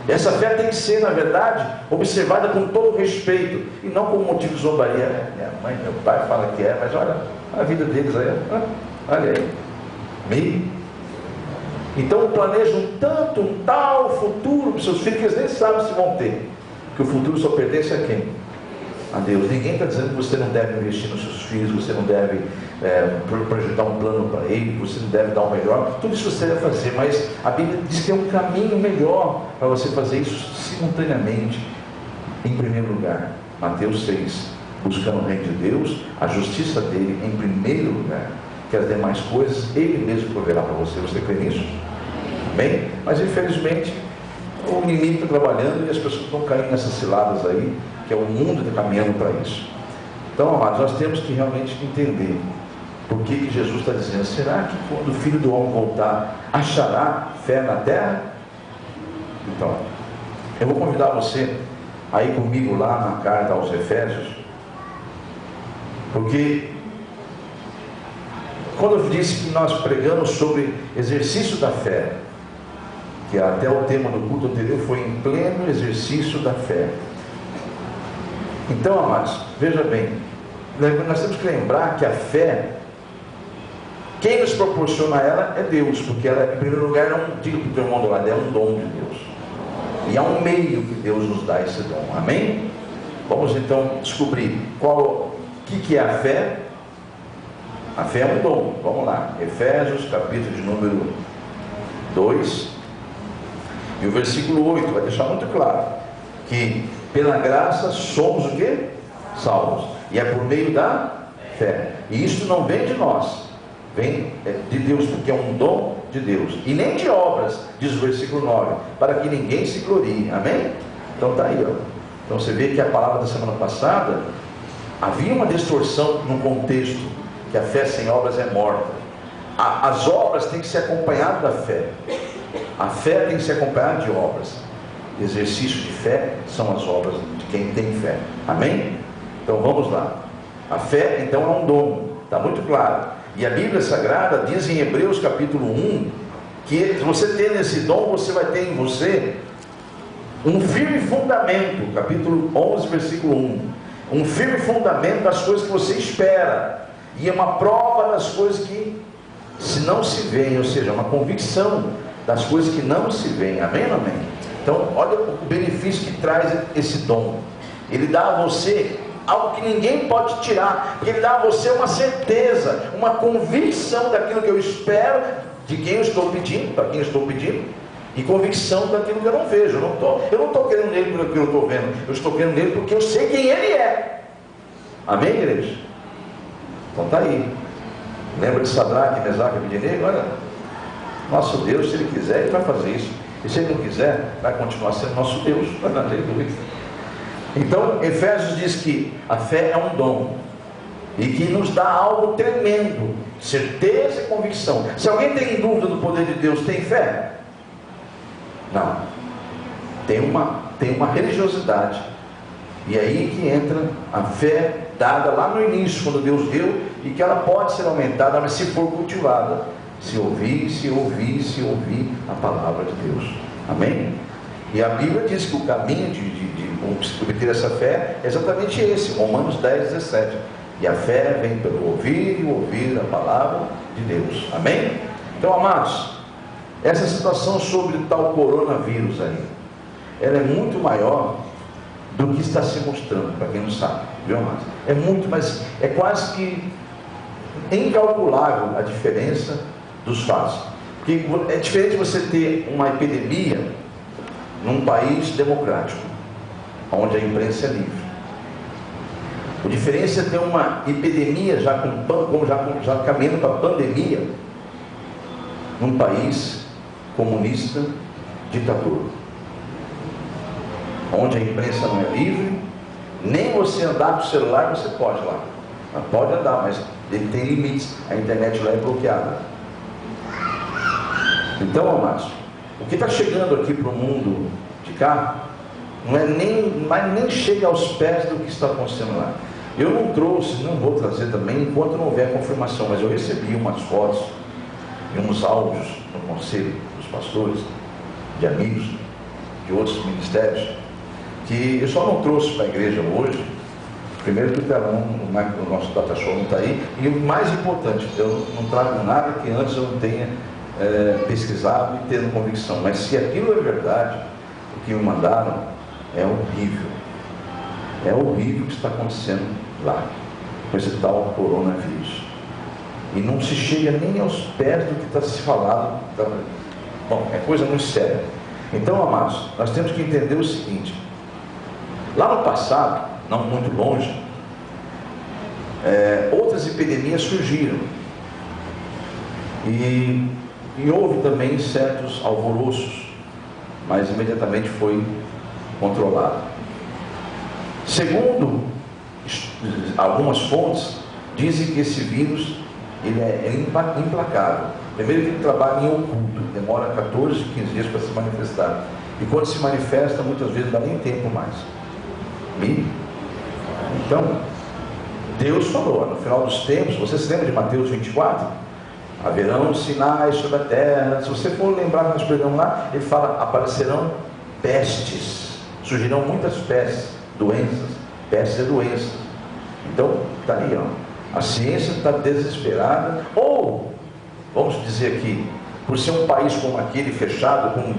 Essa fé tem que ser, na verdade, observada com todo respeito e não como motivo de zombaria. Minha mãe, meu pai fala que é, mas olha a vida deles aí, olha aí. Amém? Então planejam um tal futuro para os seus filhos que eles nem sabem se vão ter, porque o futuro só pertence a quem? A Deus. Ninguém está dizendo que você não deve investir nos seus filhos, você não deve projetar um plano para ele, você não deve dar o melhor. Tudo isso você deve fazer, mas a Bíblia diz que tem um caminho melhor para você fazer isso simultaneamente. Em primeiro lugar, Mateus 6, buscando o reino de Deus, a justiça dele em primeiro lugar, que as demais coisas ele mesmo proverá para você. Você crê nisso? Bem, mas infelizmente o inimigo está trabalhando e as pessoas estão caindo nessas ciladas aí, que é o mundo está caminhando para isso. Então, amados, nós temos que realmente entender por que Jesus está dizendo: será que quando o Filho do Homem voltar, achará fé na terra? Então, eu vou convidar você a ir comigo lá na carta aos Efésios, porque quando eu disse que nós pregamos sobre exercício da fé, que até o tema do culto anterior foi em pleno exercício da fé. Então, amados, veja bem, nós temos que lembrar que a fé, quem nos proporciona ela é Deus, porque ela, em primeiro lugar, digo para o teu irmão do lado, é um dom de Deus, e é um meio que Deus nos dá esse dom. Amém? Vamos então descobrir o que é a fé. A fé é um dom. Vamos lá, Efésios, capítulo de número 2, e o versículo 8 vai deixar muito claro que pela graça somos o quê? Salvos. E é por meio da fé. E isso não vem de nós, vem de Deus, porque é um dom de Deus. E nem de obras, diz o versículo 9, para que ninguém se glorie. Amém? Então está aí, ó. Então você vê que a palavra da semana passada, havia uma distorção no contexto, que a fé sem obras é morta. As obras têm que ser acompanhadas da fé. A fé tem que ser acompanhada de obras. Exercício de fé são as obras de quem tem fé. Amém? Então vamos lá. A fé então é um dom, está muito claro. E a Bíblia Sagrada diz em Hebreus capítulo 1 que você tendo esse dom, você vai ter em você um firme fundamento. Capítulo 11 versículo 1. Um firme fundamento das coisas que você espera, e é uma prova das coisas que se não se veem, ou seja, uma convicção das coisas que não se veem. Amém ou amém? Então, olha o benefício que traz esse dom. Ele dá a você algo que ninguém pode tirar, porque ele dá a você uma certeza, uma convicção daquilo que eu espero, de quem eu estou pedindo, para quem eu estou pedindo, e convicção daquilo que eu não vejo. Eu não estou querendo nele porque eu estou vendo, eu estou querendo nele porque eu sei quem ele é. Amém, igreja? Então está aí. Lembra de Sadraque, Mesaque e Abednego? Olha, nosso Deus, se ele quiser, ele vai fazer isso. E se ele não quiser, vai continuar sendo nosso Deus. Aleluia. Então, Efésios diz que a fé é um dom, e que nos dá algo tremendo, certeza e convicção. Se alguém tem dúvida do poder de Deus, tem fé? Não. Tem uma religiosidade. E aí que entra a fé dada lá no início, quando Deus deu, e que ela pode ser aumentada, mas se for cultivada, se ouvir a palavra de Deus. Amém? E a Bíblia diz que o caminho de obter essa fé é exatamente esse, Romanos 10, 17. E a fé vem pelo ouvir e ouvir a palavra de Deus. Amém? Então, amados, essa situação sobre o tal coronavírus aí, ela é muito maior do que está se mostrando, para quem não sabe, viu, amados? É muito, mas é quase que incalculável a diferença dos fatos. Porque é diferente você ter uma epidemia num país democrático, onde a imprensa é livre. A diferença é ter uma epidemia já caminhando para a pandemia num país comunista, ditador, onde a imprensa não é livre, nem você andar com o celular você pode lá. Pode andar, mas ele tem limites. A internet lá é bloqueada. Então, amados, o que está chegando aqui para o mundo de cá nem chega aos pés do que está acontecendo lá. Eu não trouxe, não vou trazer também enquanto não houver confirmação, mas eu recebi umas fotos e uns áudios no conselho dos pastores, de amigos, de outros ministérios, que eu só não trouxe para a igreja hoje. Primeiro que o telão, o nosso data show não está aí, e o mais importante, eu não trago nada que antes eu não tenha pesquisado e tendo convicção, mas se aquilo é verdade, o que me mandaram é horrível. É horrível o que está acontecendo lá, com esse tal coronavírus. E não se chega nem aos pés do que está se falado. Bom, é coisa muito séria. Então, amados, nós temos que entender o seguinte: lá no passado, não muito longe, outras epidemias surgiram. E houve também certos alvoroços, mas imediatamente foi controlado. Segundo algumas fontes, dizem que esse vírus ele é implacável. Primeiro que ele trabalha em oculto, demora 14, 15 dias para se manifestar. E quando se manifesta, muitas vezes não dá nem tempo mais. Então, Deus falou, no final dos tempos, você se lembra de Mateus 24? Haverão sinais sobre a terra. Se você for lembrar, nós pregamos lá, ele fala, aparecerão pestes, surgirão muitas pestes, doenças. Pestes é doença. Então, está aí, ó. A ciência está desesperada, ou, vamos dizer aqui, por ser um país como aquele, fechado, com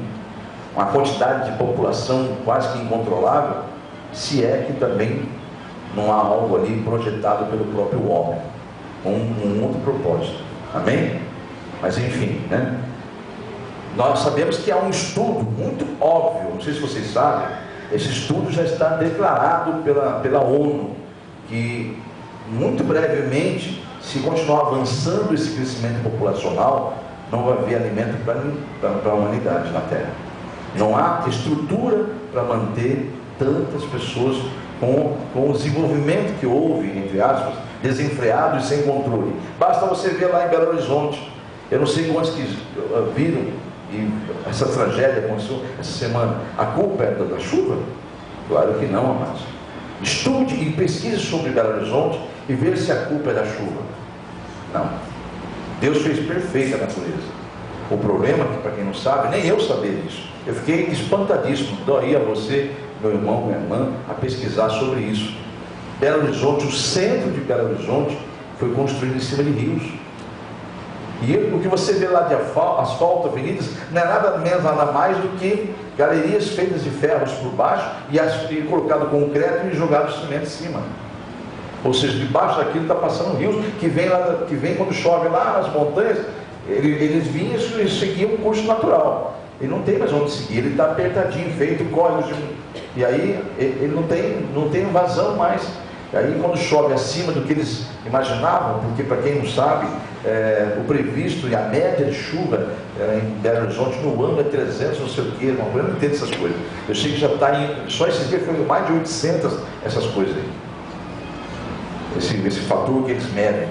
uma quantidade de população quase que incontrolável, se é que também não há algo ali projetado pelo próprio homem, com um outro propósito. Amém? Mas enfim, né? Nós sabemos que há um estudo muito óbvio, não sei se vocês sabem, esse estudo já está declarado pela ONU, que muito brevemente, se continuar avançando esse crescimento populacional, não vai haver alimento para a humanidade na Terra. Não há estrutura para manter tantas pessoas com o desenvolvimento que houve, entre aspas, desenfreado e sem controle. Basta você ver lá em Belo Horizonte. Eu não sei quantos que viram, e essa tragédia aconteceu essa semana. A culpa é da chuva? Claro que não, amados. Estude e pesquise sobre Belo Horizonte e veja se a culpa é da chuva. Não. Deus fez perfeita a natureza. O problema, que para quem não sabe, nem eu sabia disso. Eu fiquei espantadíssimo. Daí a você, meu irmão, minha irmã, a pesquisar sobre isso. Belo Horizonte, o centro de Belo Horizonte, foi construído em cima de rios. E o que você vê lá de asfalto, avenidas, não é nada menos, nada mais do que galerias feitas de ferros por baixo e colocado concreto e jogado cimento em cima. Ou seja, debaixo daquilo está passando rios que vem quando chove lá nas montanhas, eles vinham e seguiam um curso natural. Ele não tem mais onde seguir, ele está apertadinho, feito córregos e aí ele não tem vazão mais. E aí quando chove acima do que eles imaginavam, porque para quem não sabe, o previsto e a média de chuva em Belo Horizonte no ano é 300, não sei o que, eu não entendo essas coisas. Eu sei que já está só esses dias foi mais de 800 essas coisas aí. Esse fator que eles medem.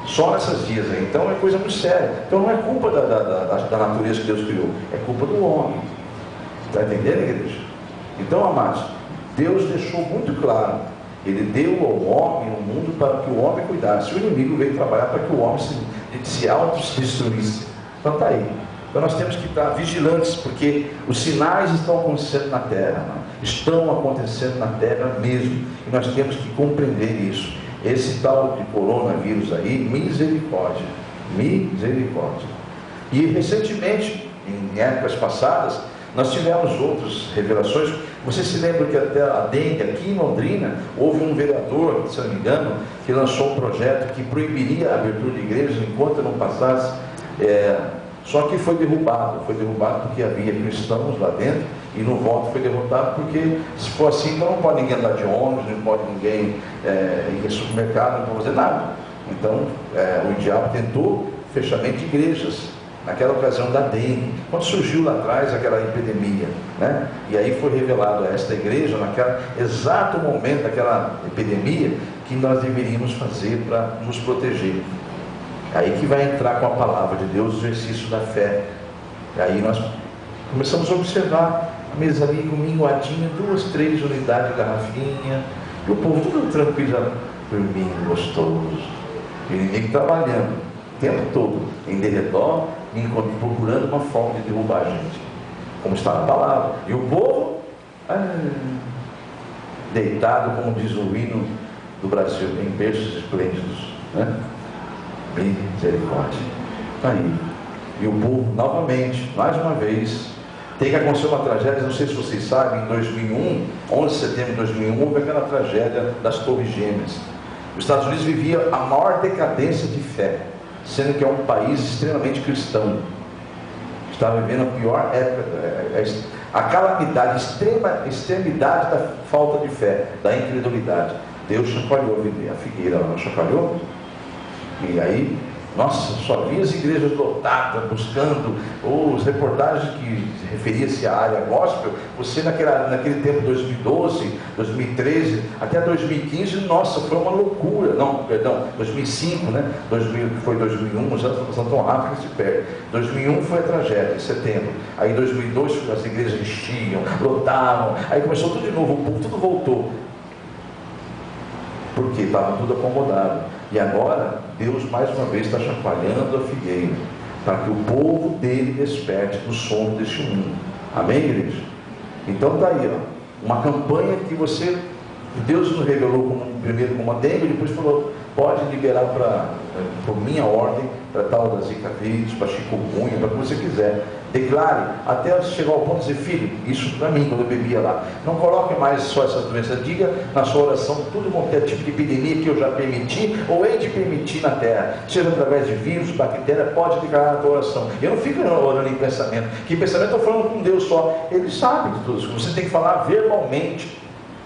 Só nessas dias aí. Então é coisa muito séria. Então não é culpa da natureza que Deus criou, é culpa do homem. Está entendendo, igreja? Então, amados, Deus deixou muito claro. Ele deu ao homem o mundo para que o homem cuidasse. O inimigo veio trabalhar para que o homem se autodestruísse. Então está aí. Então nós temos que estar vigilantes, porque os sinais estão acontecendo na terra. Estão acontecendo na terra mesmo. E nós temos que compreender isso. Esse tal de coronavírus aí, misericórdia. Misericórdia. E recentemente, em épocas passadas, nós tivemos outras revelações. Você se lembra que até a dengue, aqui em Londrina, houve um vereador, se não me engano, que lançou um projeto que proibiria a abertura de igrejas enquanto não passasse. Só que foi derrubado porque havia cristãos lá dentro, e no voto foi derrotado porque, se for assim, então não pode ninguém andar de ônibus, não pode ninguém ir em supermercado, não pode fazer nada. Então, o diabo tentou fechamento de igrejas, naquela ocasião da dengue, quando surgiu lá atrás aquela epidemia, né? E aí foi revelado a esta igreja, naquele exato momento daquela epidemia, que nós deveríamos fazer para nos proteger. Aí que vai entrar com a palavra de Deus o exercício da fé. E aí nós começamos a observar a mesa ali com minguadinha, 2, 3 unidades de garrafinha, e o povo tudo tranquilo, já dormindo, gostoso. O inimigo trabalhando o tempo todo em derredor, procurando uma forma de derrubar a gente, como está na palavra. E o povo deitado, como diz o hino do Brasil, em berços esplêndidos, né? Misericórdia. Está aí. E o povo, novamente, mais uma vez, tem que acontecer uma tragédia. Não sei se vocês sabem, em 2001, 11 de setembro de 2001, houve aquela tragédia das Torres Gêmeas. Os Estados Unidos vivia a maior decadência de fé, sendo que é um país extremamente cristão. Estava vivendo a pior época, a calamidade, extremidade da falta de fé, da incredulidade. Deus chacoalhou a figueira, não chacoalhou? E aí, nossa, só havia as igrejas lotadas, buscando os reportagens que referiam-se à área gospel. Você naquele tempo, 2012, 2013, até 2015, nossa, foi uma loucura. Não, perdão, 2005, né? 2000, que foi 2001, já está passando tão rápido que se perde. 2001 foi a tragédia, em setembro. Aí 2002 as igrejas enchiam, lotavam. Aí começou tudo de novo, o povo tudo voltou. Porque estava tudo acomodado. E agora, Deus mais uma vez está chacoalhando a figueira, para que o povo dele desperte do sono deste mundo. Amém, igreja? Então está aí, ó, uma campanha que Deus nos revelou primeiro como uma dengue, depois falou, pode liberar por minha ordem, para tal da Zika vírus, para chikungunya, para o que você quiser. Declare, até chegar ao ponto de dizer, filho, isso para mim, quando eu bebia lá, não coloque mais só essas doenças, diga na sua oração, tudo qualquer tipo de epidemia que eu já permiti, ou hei de permitir na terra, seja através de vírus, bactéria, pode declarar na tua oração. Eu não fico orando em pensamento, que pensamento eu estou falando com Deus só, Ele sabe de tudo isso, você tem que falar verbalmente,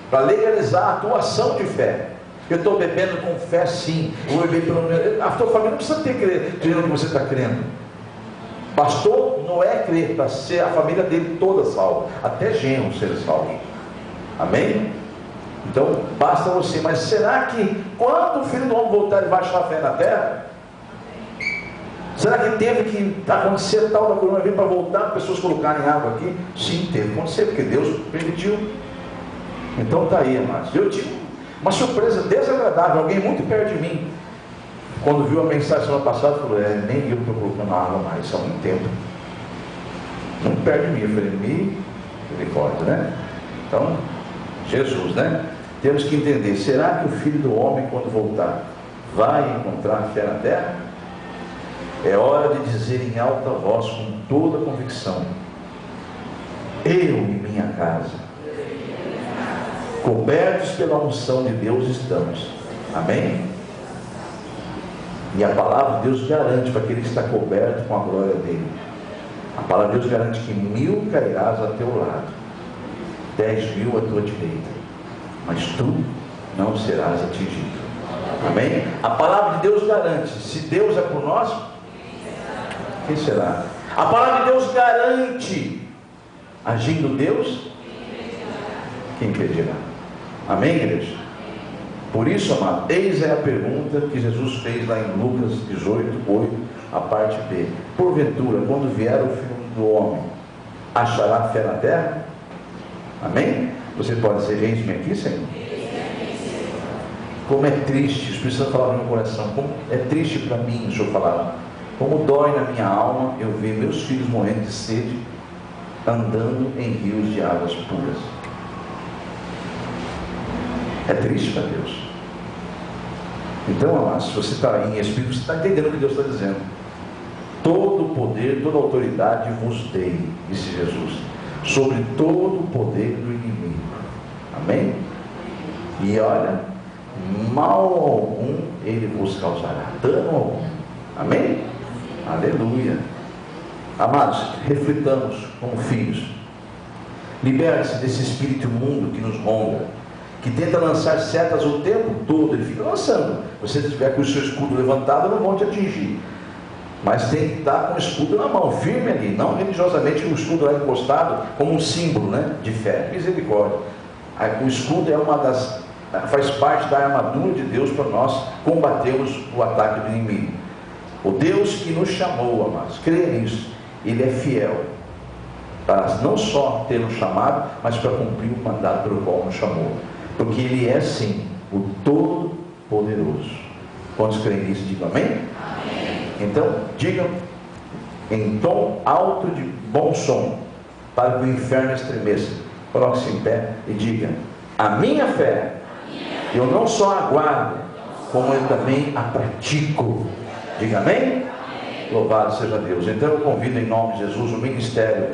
para legalizar a tua ação de fé. Eu estou bebendo com fé sim, eu vou beber pelo menos, a tua família não precisa ter crendo que você está crendo. Bastou Noé crer para ser a família dele toda salva, até genro ser salvo. Amém? Então basta você. Mas será que quando o Filho do Homem voltar ele vai achar fé na terra? Será que teve que acontecer tal da coisa para voltar, pessoas colocarem água aqui? Sim, teve que acontecer, porque Deus permitiu. Então está aí, amados. Eu tive uma surpresa desagradável, alguém muito perto de mim, quando viu a mensagem semana passada, falou, nem eu estou colocando água mais, há muito tempo. Muito perto de mim, eu falei, misericórdia, né? Então, Jesus, né? Temos que entender, será que o Filho do Homem, quando voltar, vai encontrar fé na terra? É hora de dizer em alta voz, com toda a convicção, eu e minha casa, cobertos pela unção de Deus estamos. Amém? E a palavra de Deus garante para aquele que está coberto com a glória dele. A palavra de Deus garante que 1000 cairás a teu lado, 10.000 à tua direita, mas tu não serás atingido. Amém? A palavra de Deus garante, se Deus é por nós, quem será? A palavra de Deus garante, agindo Deus, quem impedirá? Amém, igreja? Por isso, amado, eis é a pergunta que Jesus fez lá em Lucas 18, 8, a parte B. Porventura, quando vier o Filho do Homem, achará fé na terra? Amém? Você pode dizer, eis-me aqui, Senhor? Como é triste, o Espírito Santo falava no meu coração, como é triste para mim, o Senhor falava, como dói na minha alma eu ver meus filhos morrendo de sede, andando em rios de águas puras. É triste para Deus. Então, amado, se você está em espírito, você está entendendo o que Deus está dizendo. Todo o poder, toda a autoridade vos dei, disse Jesus, sobre todo o poder do inimigo. Amém? E olha, mal algum ele vos causará, dano algum. Amém? Aleluia. Amados, reflitamos como filhos. Liberte-se desse espírito imundo que nos ronda, que tenta lançar setas o tempo todo. Ele fica lançando. Se você estiver com o seu escudo levantado, não vão te atingir, mas tem que estar com o escudo na mão, firme ali, não religiosamente o escudo lá encostado como um símbolo, né, de fé, misericórdia. O escudo é uma das faz parte da armadura de Deus para nós combatermos o ataque do inimigo. O Deus que nos chamou, amados, creia nisso, Ele é fiel para não só ter nos chamado, mas para cumprir o mandato pelo qual nos chamou, porque Ele é sim o Todo-Poderoso. Quantos creem nisso? Digam amém? Amém. Então, digam em tom alto de bom som, para que o inferno estremeça. Coloque-se em pé e diga: a minha fé, eu não só aguardo, como eu também a pratico. Diga amém? Amém. Louvado seja Deus. Então eu convido em nome de Jesus o ministério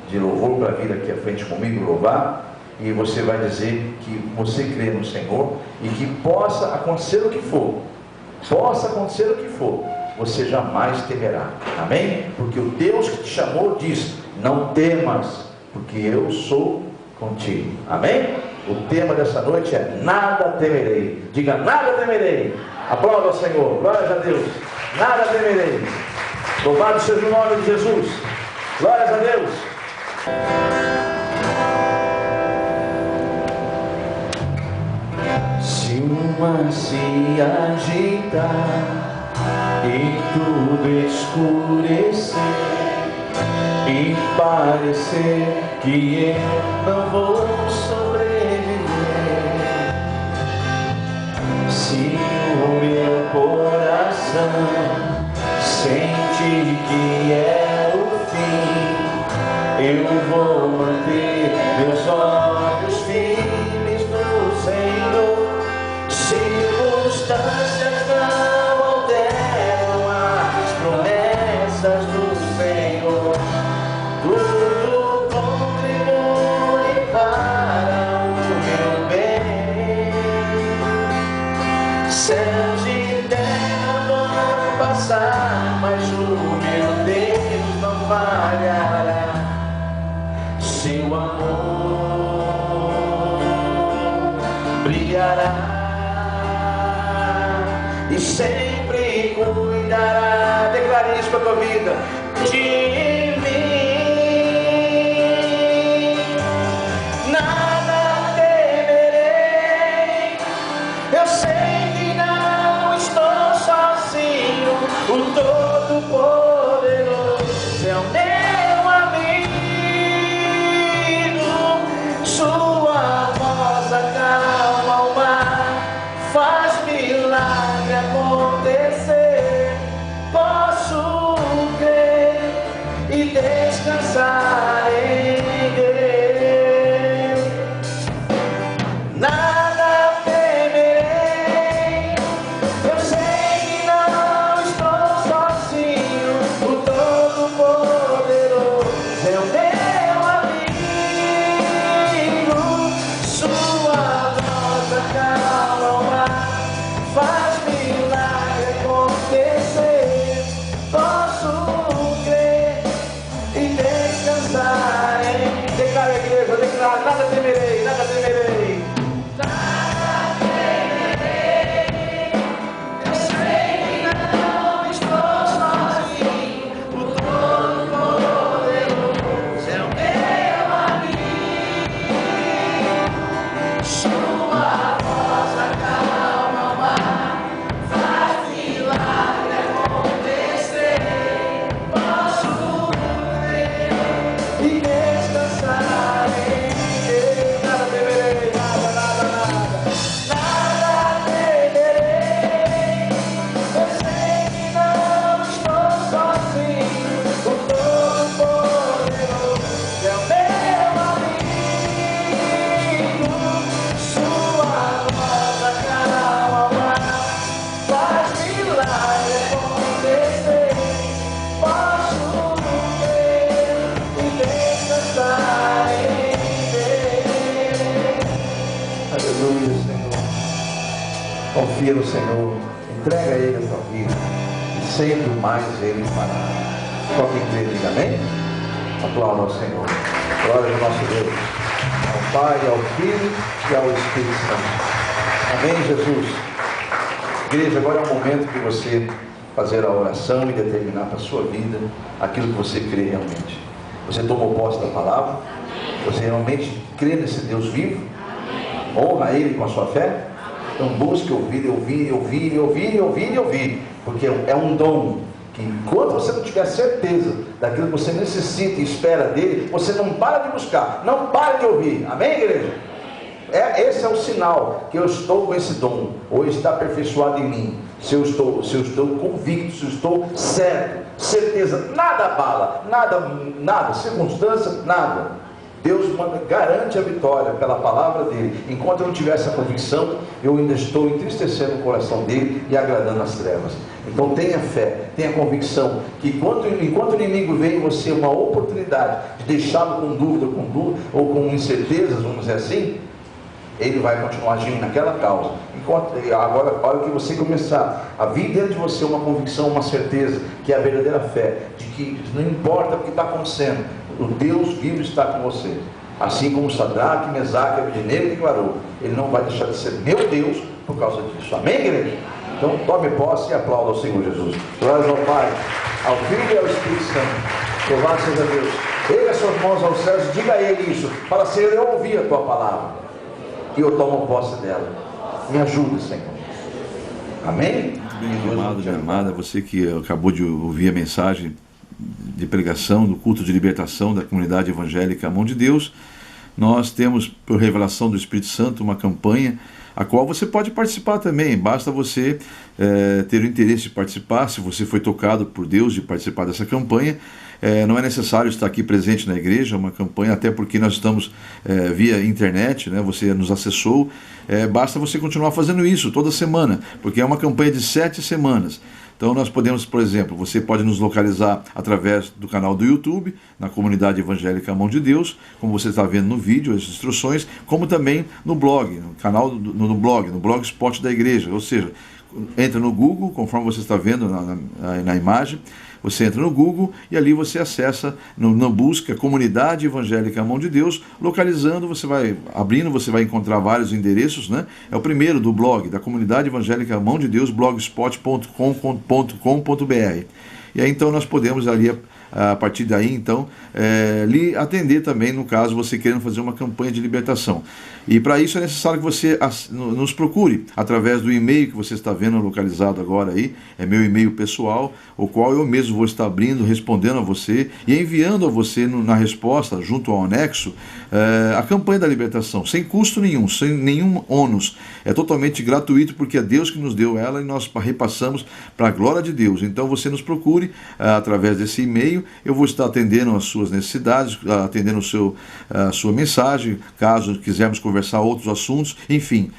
de louvor para vir aqui à frente comigo louvar, e você vai dizer que você crê no Senhor, e que possa acontecer o que for, você jamais temerá. Amém? Porque o Deus que te chamou diz: não temas, porque eu sou contigo. Amém? O tema dessa noite é: nada temerei. Diga: nada temerei. Aplauda ao Senhor. Glórias a Deus. Nada temerei. Louvado seja o nome de Jesus. Glórias a Deus. Se o mar se agitar e tudo escurecer e parecer que eu não vou sobreviver, se o meu coração sente que é o fim, eu vou manter meus olhos firmes no Senhor. Circunstâncias não alteram as promessas do Senhor. Tudo contribui para o meu bem. Céus e terra vão passar, mas o meu Deus não falhará. Seu amor brilhará e sempre cuidará. Declare isso para a tua vida. De mim nada temerei. Eu sei que não estou sozinho. O Todo-Poderoso é o meu amigo. Sua voz acalma o mar, faz milagre acontecer. Posso crer e descansar em Deus. Nada temerei. Eu sei que não estou sozinho. O Todo-Poderoso é o meu amigo. Sua voz acalma o mar, faz milagre acontecer. Posso crer e descansar em... Declara a igreja, declara: nada temerei, nada temerei. Nada temerei. Eu sei que não estou sozinho. O Todo-Poderoso é o meu amigo. Sua voz acalma o mar, faz milagre acontecer. Posso crer e descansar em Deus. Nada temerei, nada, nada, nada. Nada temerei. Eu sei que não estou sozinho. O Todo-Poderoso é o meu amigo. Sua voz acalma o mar, faz milagre acontecer. Posso crer e descansar em Deus. Aleluia, Senhor. Confia no Senhor, entrega a Ele a tua vida, e sempre mais Ele fará. Só quem crê, diga amém. Aplauda ao Senhor. Glória ao nosso Deus, ao Pai, ao Filho e ao Espírito Santo. Amém, Jesus. Igreja, agora é o momento de você fazer a oração e determinar para a sua vida aquilo que você crê realmente. Você tomou posse da palavra? Você realmente crê nesse Deus vivo? Honra Ele com a sua fé? Então busque ouvir, porque é um dom que enquanto você não tiver certeza daquilo que você necessita e espera dele, você não para de buscar, não para de ouvir. Amém, igreja? Esse é o sinal que eu estou com esse dom, ou está aperfeiçoado em mim. Se eu estou convicto, se eu estou certo, certeza, nada abala, nada, circunstância, nada. Deus garante a vitória pela palavra dele. Enquanto eu não tiver essa convicção, eu ainda estou entristecendo o coração dele e agradando as trevas. Então tenha fé, tenha convicção que enquanto o inimigo vem em você uma oportunidade de deixá-lo com dúvida ou com incertezas, vamos dizer assim, ele vai continuar agindo naquela causa. Agora, a hora que você começar a vir dentro de você uma convicção, uma certeza, que é a verdadeira fé, de que não importa o que está acontecendo, o Deus vivo está com você. Assim como Sadraque, Mesaque e Abednego declarou, ele não vai deixar de ser meu Deus por causa disso. Amém, igreja? Então tome posse e aplauda ao Senhor Jesus. Glórias ao Pai, ao Filho e ao Espírito Santo. Louvado seja Deus. Erga suas mãos aos céus e diga a Ele isso, para se eu ouvir a tua palavra e eu tomo posse dela. Me ajude, Senhor. Amém? Muito bem, amado, minha amada, você que acabou de ouvir a mensagem de pregação do culto de libertação da comunidade evangélica A Mão de Deus, nós temos, por revelação do Espírito Santo, uma campanha a qual você pode participar também. Basta você ter o interesse de participar. Se você foi tocado por Deus de participar dessa campanha, não é necessário estar aqui presente na igreja, é uma campanha, até porque nós estamos via internet, né? Você nos acessou, basta você continuar fazendo isso toda semana, porque é uma campanha de 7 semanas. Então nós podemos, por exemplo, você pode nos localizar através do canal do YouTube, na comunidade evangélica A Mão de Deus, como você está vendo no vídeo, as instruções, como também no blog, no canal no blogspot da igreja, ou seja, entra no Google, conforme você está vendo na imagem, você entra no Google e ali você acessa, na busca Comunidade Evangélica A Mão de Deus, localizando, você vai abrindo, você vai encontrar vários endereços, né? É o primeiro do blog, da Comunidade Evangélica A Mão de Deus, blogspot.com.br. E aí então nós podemos ali, a partir daí então, lhe atender também, no caso você querendo fazer uma campanha de libertação. E para isso é necessário que você nos procure através do e-mail que você está vendo localizado agora aí, é meu e-mail pessoal, o qual eu mesmo vou estar abrindo, respondendo a você e enviando a você na resposta, junto ao anexo, a campanha da libertação, sem custo nenhum, sem nenhum ônus. É totalmente gratuito, porque é Deus que nos deu ela e nós repassamos para a glória de Deus. Então você nos procure através desse e-mail, eu vou estar atendendo as suas necessidades, atendendo a sua mensagem, caso quisermos conversar outros assuntos, enfim.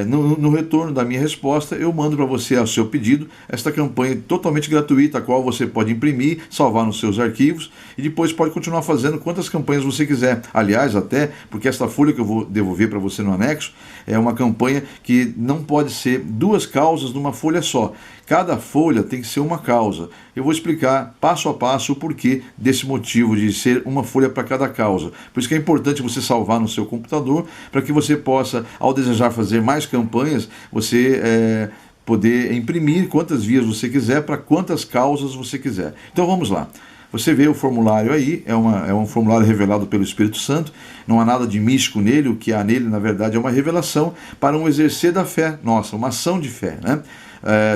No retorno da minha resposta, eu mando para você, ao seu pedido, esta campanha totalmente gratuita, a qual você pode imprimir, salvar nos seus arquivos e depois pode continuar fazendo quantas campanhas você quiser. Aliás, até porque esta folha que eu vou devolver para você no anexo é uma campanha que não pode ser 2 causas numa folha só. Cada folha tem que ser uma causa. Eu vou explicar passo a passo o porquê desse motivo de ser uma folha para cada causa. Por isso que é importante você salvar no seu computador, para que você possa, ao desejar fazer mais campanhas, você poder imprimir quantas vias você quiser, para quantas causas você quiser. Então vamos lá. Você vê o formulário aí, é um formulário revelado pelo Espírito Santo, não há nada de místico nele, o que há nele, na verdade, é uma revelação para um exercer da fé nossa, uma ação de fé, né?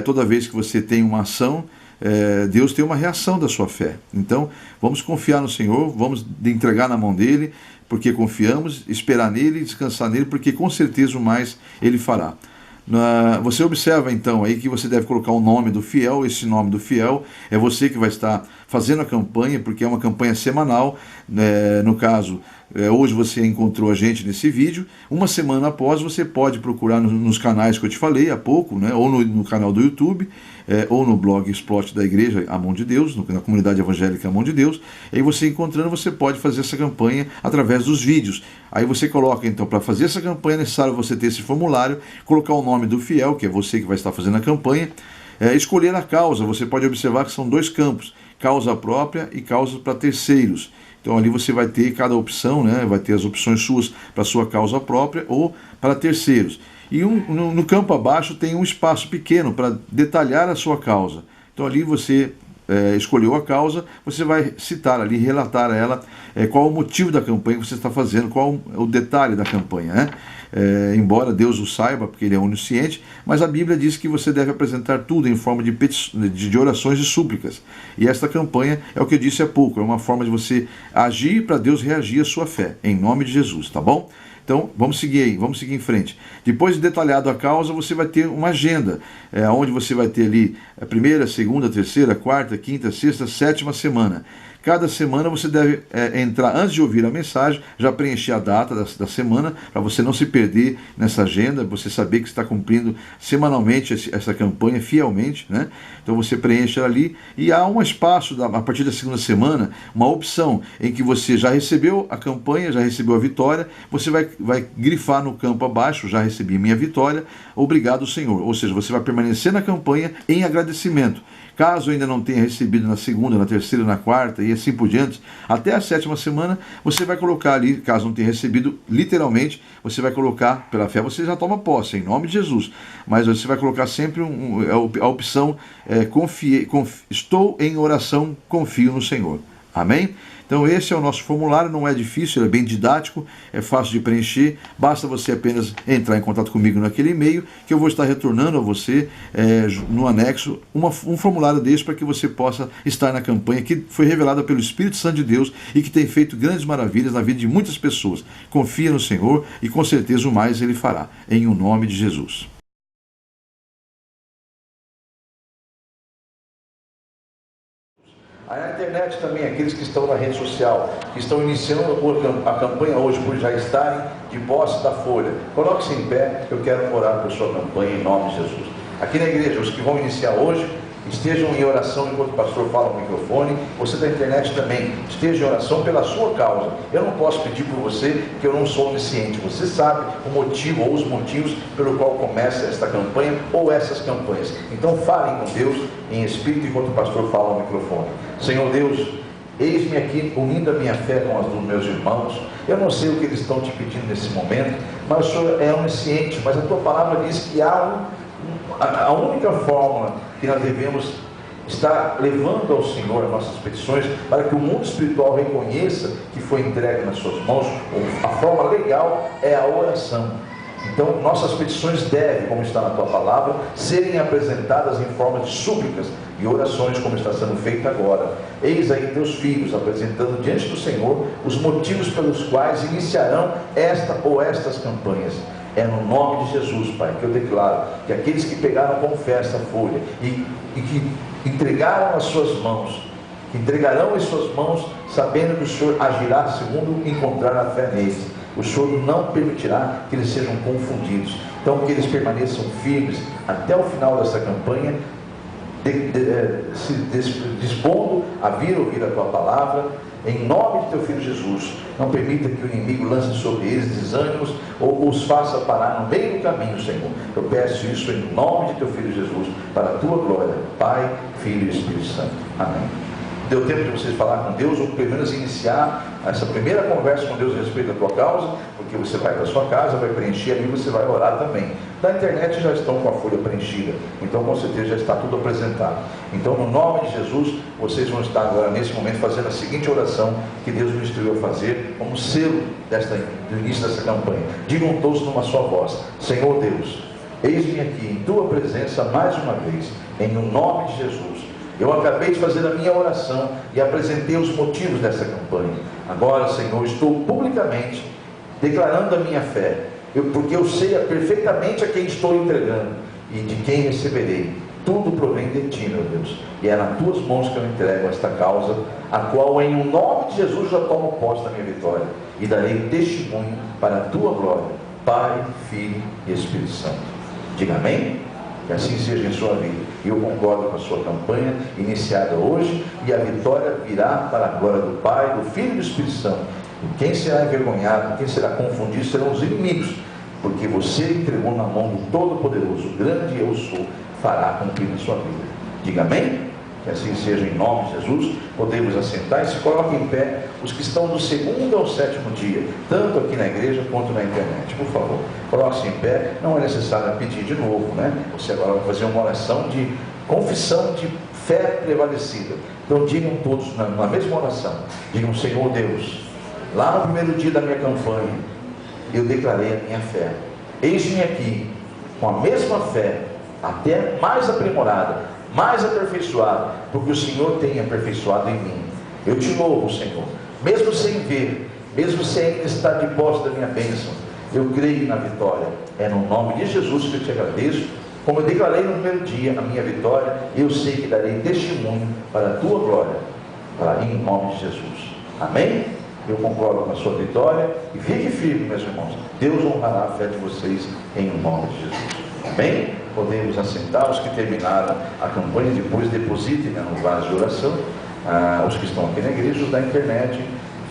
Toda vez que você tem uma ação, Deus tem uma reação da sua fé. Então, vamos confiar no Senhor, vamos entregar na mão dele, porque confiamos, esperar nele, descansar nele, porque com certeza o mais ele fará. Você observa então aí que você deve colocar o nome do fiel. Esse nome do fiel é você que vai estar fazendo a campanha, porque é uma campanha semanal. No caso, hoje você encontrou a gente nesse vídeo, uma semana após você pode procurar nos canais que eu te falei há pouco, né? Ou no canal do YouTube, ou no blogspot da igreja A Mão de Deus, na comunidade evangélica A Mão de Deus. E aí você encontrando, você pode fazer essa campanha através dos vídeos. Aí você coloca então, para fazer essa campanha é necessário você ter esse formulário, colocar o nome do fiel, que é você que vai estar fazendo a campanha, escolher a causa. Você pode observar que são 2 campos, causa própria e causa para terceiros. Então ali você vai ter cada opção, né? Vai ter as opções suas para sua causa própria ou para terceiros. E no campo abaixo tem um espaço pequeno para detalhar a sua causa. Então ali você escolheu a causa, você vai citar ali, relatar a ela qual o motivo da campanha que você está fazendo, qual o detalhe da campanha, né? Embora Deus o saiba, porque Ele é onisciente, mas a Bíblia diz que você deve apresentar tudo em forma de orações e súplicas. E esta campanha é o que eu disse há pouco, é uma forma de você agir para Deus reagir à sua fé, em nome de Jesus, tá bom? Então, vamos seguir aí, vamos seguir em frente. Depois de detalhado a causa, você vai ter uma agenda, onde você vai ter ali a primeira, segunda, terceira, quarta, quinta, sexta, sétima semana. Cada semana você deve entrar, antes de ouvir a mensagem, já preencher a data da semana, para você não se perder nessa agenda, você saber que está cumprindo semanalmente essa campanha fielmente, né? Então você preenche ela ali, e há um espaço, a partir da segunda semana, uma opção em que você já recebeu a campanha, já recebeu a vitória, você vai grifar no campo abaixo, já recebi minha vitória, obrigado Senhor. Ou seja, você vai permanecer na campanha em agradecimento. Caso ainda não tenha recebido na segunda, na terceira, na quarta e assim por diante, até a sétima semana, você vai colocar ali, caso não tenha recebido, literalmente, você vai colocar, pela fé você já toma posse, em nome de Jesus, mas você vai colocar sempre a opção, estou em oração, confio no Senhor. Amém? Então esse é o nosso formulário, não é difícil, é bem didático, é fácil de preencher, basta você apenas entrar em contato comigo naquele e-mail, que eu vou estar retornando a você no anexo um formulário desse para que você possa estar na campanha que foi revelada pelo Espírito Santo de Deus e que tem feito grandes maravilhas na vida de muitas pessoas. Confia no Senhor e com certeza o mais Ele fará, em o nome de Jesus. A internet também, aqueles que estão na rede social, que estão iniciando a campanha hoje, por já estarem de posse da folha. Coloque-se em pé, eu quero orar por sua campanha em nome de Jesus. Aqui na igreja, os que vão iniciar hoje, estejam em oração enquanto o pastor fala no microfone. Você da internet também, esteja em oração pela sua causa. Eu não posso pedir por você, que eu não sou onisciente. Você sabe o motivo ou os motivos pelo qual começa esta campanha ou essas campanhas. Então falem com Deus em espírito enquanto o pastor fala no microfone. Senhor Deus, eis-me aqui unindo a minha fé com as dos meus irmãos. Eu não sei o que eles estão te pedindo nesse momento, mas o Senhor é onisciente. Mas a tua palavra diz que há a única fórmula que nós devemos estar levando ao Senhor as nossas petições, para que o mundo espiritual reconheça que foi entregue nas suas mãos. A forma legal é a oração. Então nossas petições devem, como está na tua palavra, serem apresentadas em forma de súplicas e orações, como está sendo feito agora. Eis aí teus filhos apresentando diante do Senhor os motivos pelos quais iniciarão esta ou estas campanhas. É no nome de Jesus, Pai, que eu declaro que aqueles que pegaram com fé esta folha e que entregaram as suas mãos, que entregarão em suas mãos, sabendo que o Senhor agirá segundo encontrar a fé neles. O Senhor não permitirá que eles sejam confundidos. Então que eles permaneçam firmes até o final dessa campanha, se dispondo a vir ouvir a tua palavra, em nome de teu Filho Jesus. Não permita que o inimigo lance sobre eles desânimos ou os faça parar no meio do caminho, Senhor. Eu peço isso em nome de teu Filho Jesus, para a tua glória, Pai, Filho e Espírito Santo. Amém. Deu tempo de vocês falar com Deus, ou pelo menos iniciar essa primeira conversa com Deus a respeito da tua causa, porque você vai para a sua casa, vai preencher ali, você vai orar também. Da internet já estão com a folha preenchida, então com certeza já está tudo apresentado. Então no nome de Jesus, vocês vão estar agora nesse momento fazendo a seguinte oração que Deus me instruiu a fazer, como selo do início dessa campanha. Digam todos numa só voz: Senhor Deus, eis-me aqui em tua presença mais uma vez, em o nome de Jesus. Eu acabei de fazer a minha oração e apresentei os motivos dessa campanha. Agora, Senhor, estou publicamente declarando a minha fé, porque eu sei perfeitamente a quem estou entregando e de quem receberei. Tudo provém de ti, meu Deus, e é nas tuas mãos que eu entrego esta causa, a qual em o nome de Jesus já tomo posse da minha vitória e darei testemunho para a tua glória, Pai, Filho e Espírito Santo. Diga amém? Que assim seja em sua vida. E eu concordo com a sua campanha iniciada hoje, e a vitória virá para a glória do Pai, do Filho e do Espírito Santo. E quem será envergonhado, quem será confundido serão os inimigos, porque você entregou na mão do Todo-Poderoso, o grande eu sou, fará cumprir na sua vida. Diga amém? Que assim seja em nome de Jesus. Podemos assentar e se coloquem em pé os que estão do segundo ao sétimo dia, tanto aqui na igreja quanto na internet. Por favor, coloque-se em pé. Não é necessário pedir de novo, né? Você agora vai fazer uma oração de confissão de fé prevalecida. Então digam todos na mesma oração, digam: Senhor Deus, lá no primeiro dia da minha campanha, eu declarei a minha fé. Eis-me aqui, com a mesma fé, até mais aprimorada, mais aperfeiçoada, porque o Senhor tem aperfeiçoado em mim. Eu te louvo, Senhor, mesmo sem ver, mesmo sem ainda estar de posse da minha bênção, eu creio na vitória. É no nome de Jesus que eu te agradeço. Como eu declarei no primeiro dia a minha vitória, eu sei que darei testemunho para a tua glória, em nome de Jesus. Amém? Eu concordo com a sua vitória e fique firme, meus irmãos. Deus honrará a fé de vocês em nome de Jesus. Amém? Podemos assentar. Os que terminaram a campanha depois depositem no vaso de oração. Os que estão aqui na igreja, os da internet,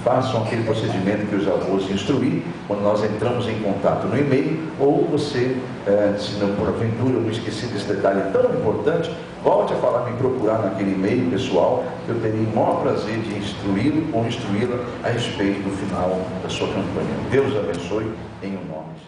façam aquele procedimento que eu já vou instruir quando nós entramos em contato no e-mail, ou você, se não porventura eu me esqueci desse detalhe tão importante, volte a falar, me procurar naquele e-mail pessoal, que eu terei o maior prazer de instruí-lo ou instruí-la a respeito do final da sua campanha. Deus abençoe em nome de Jesus.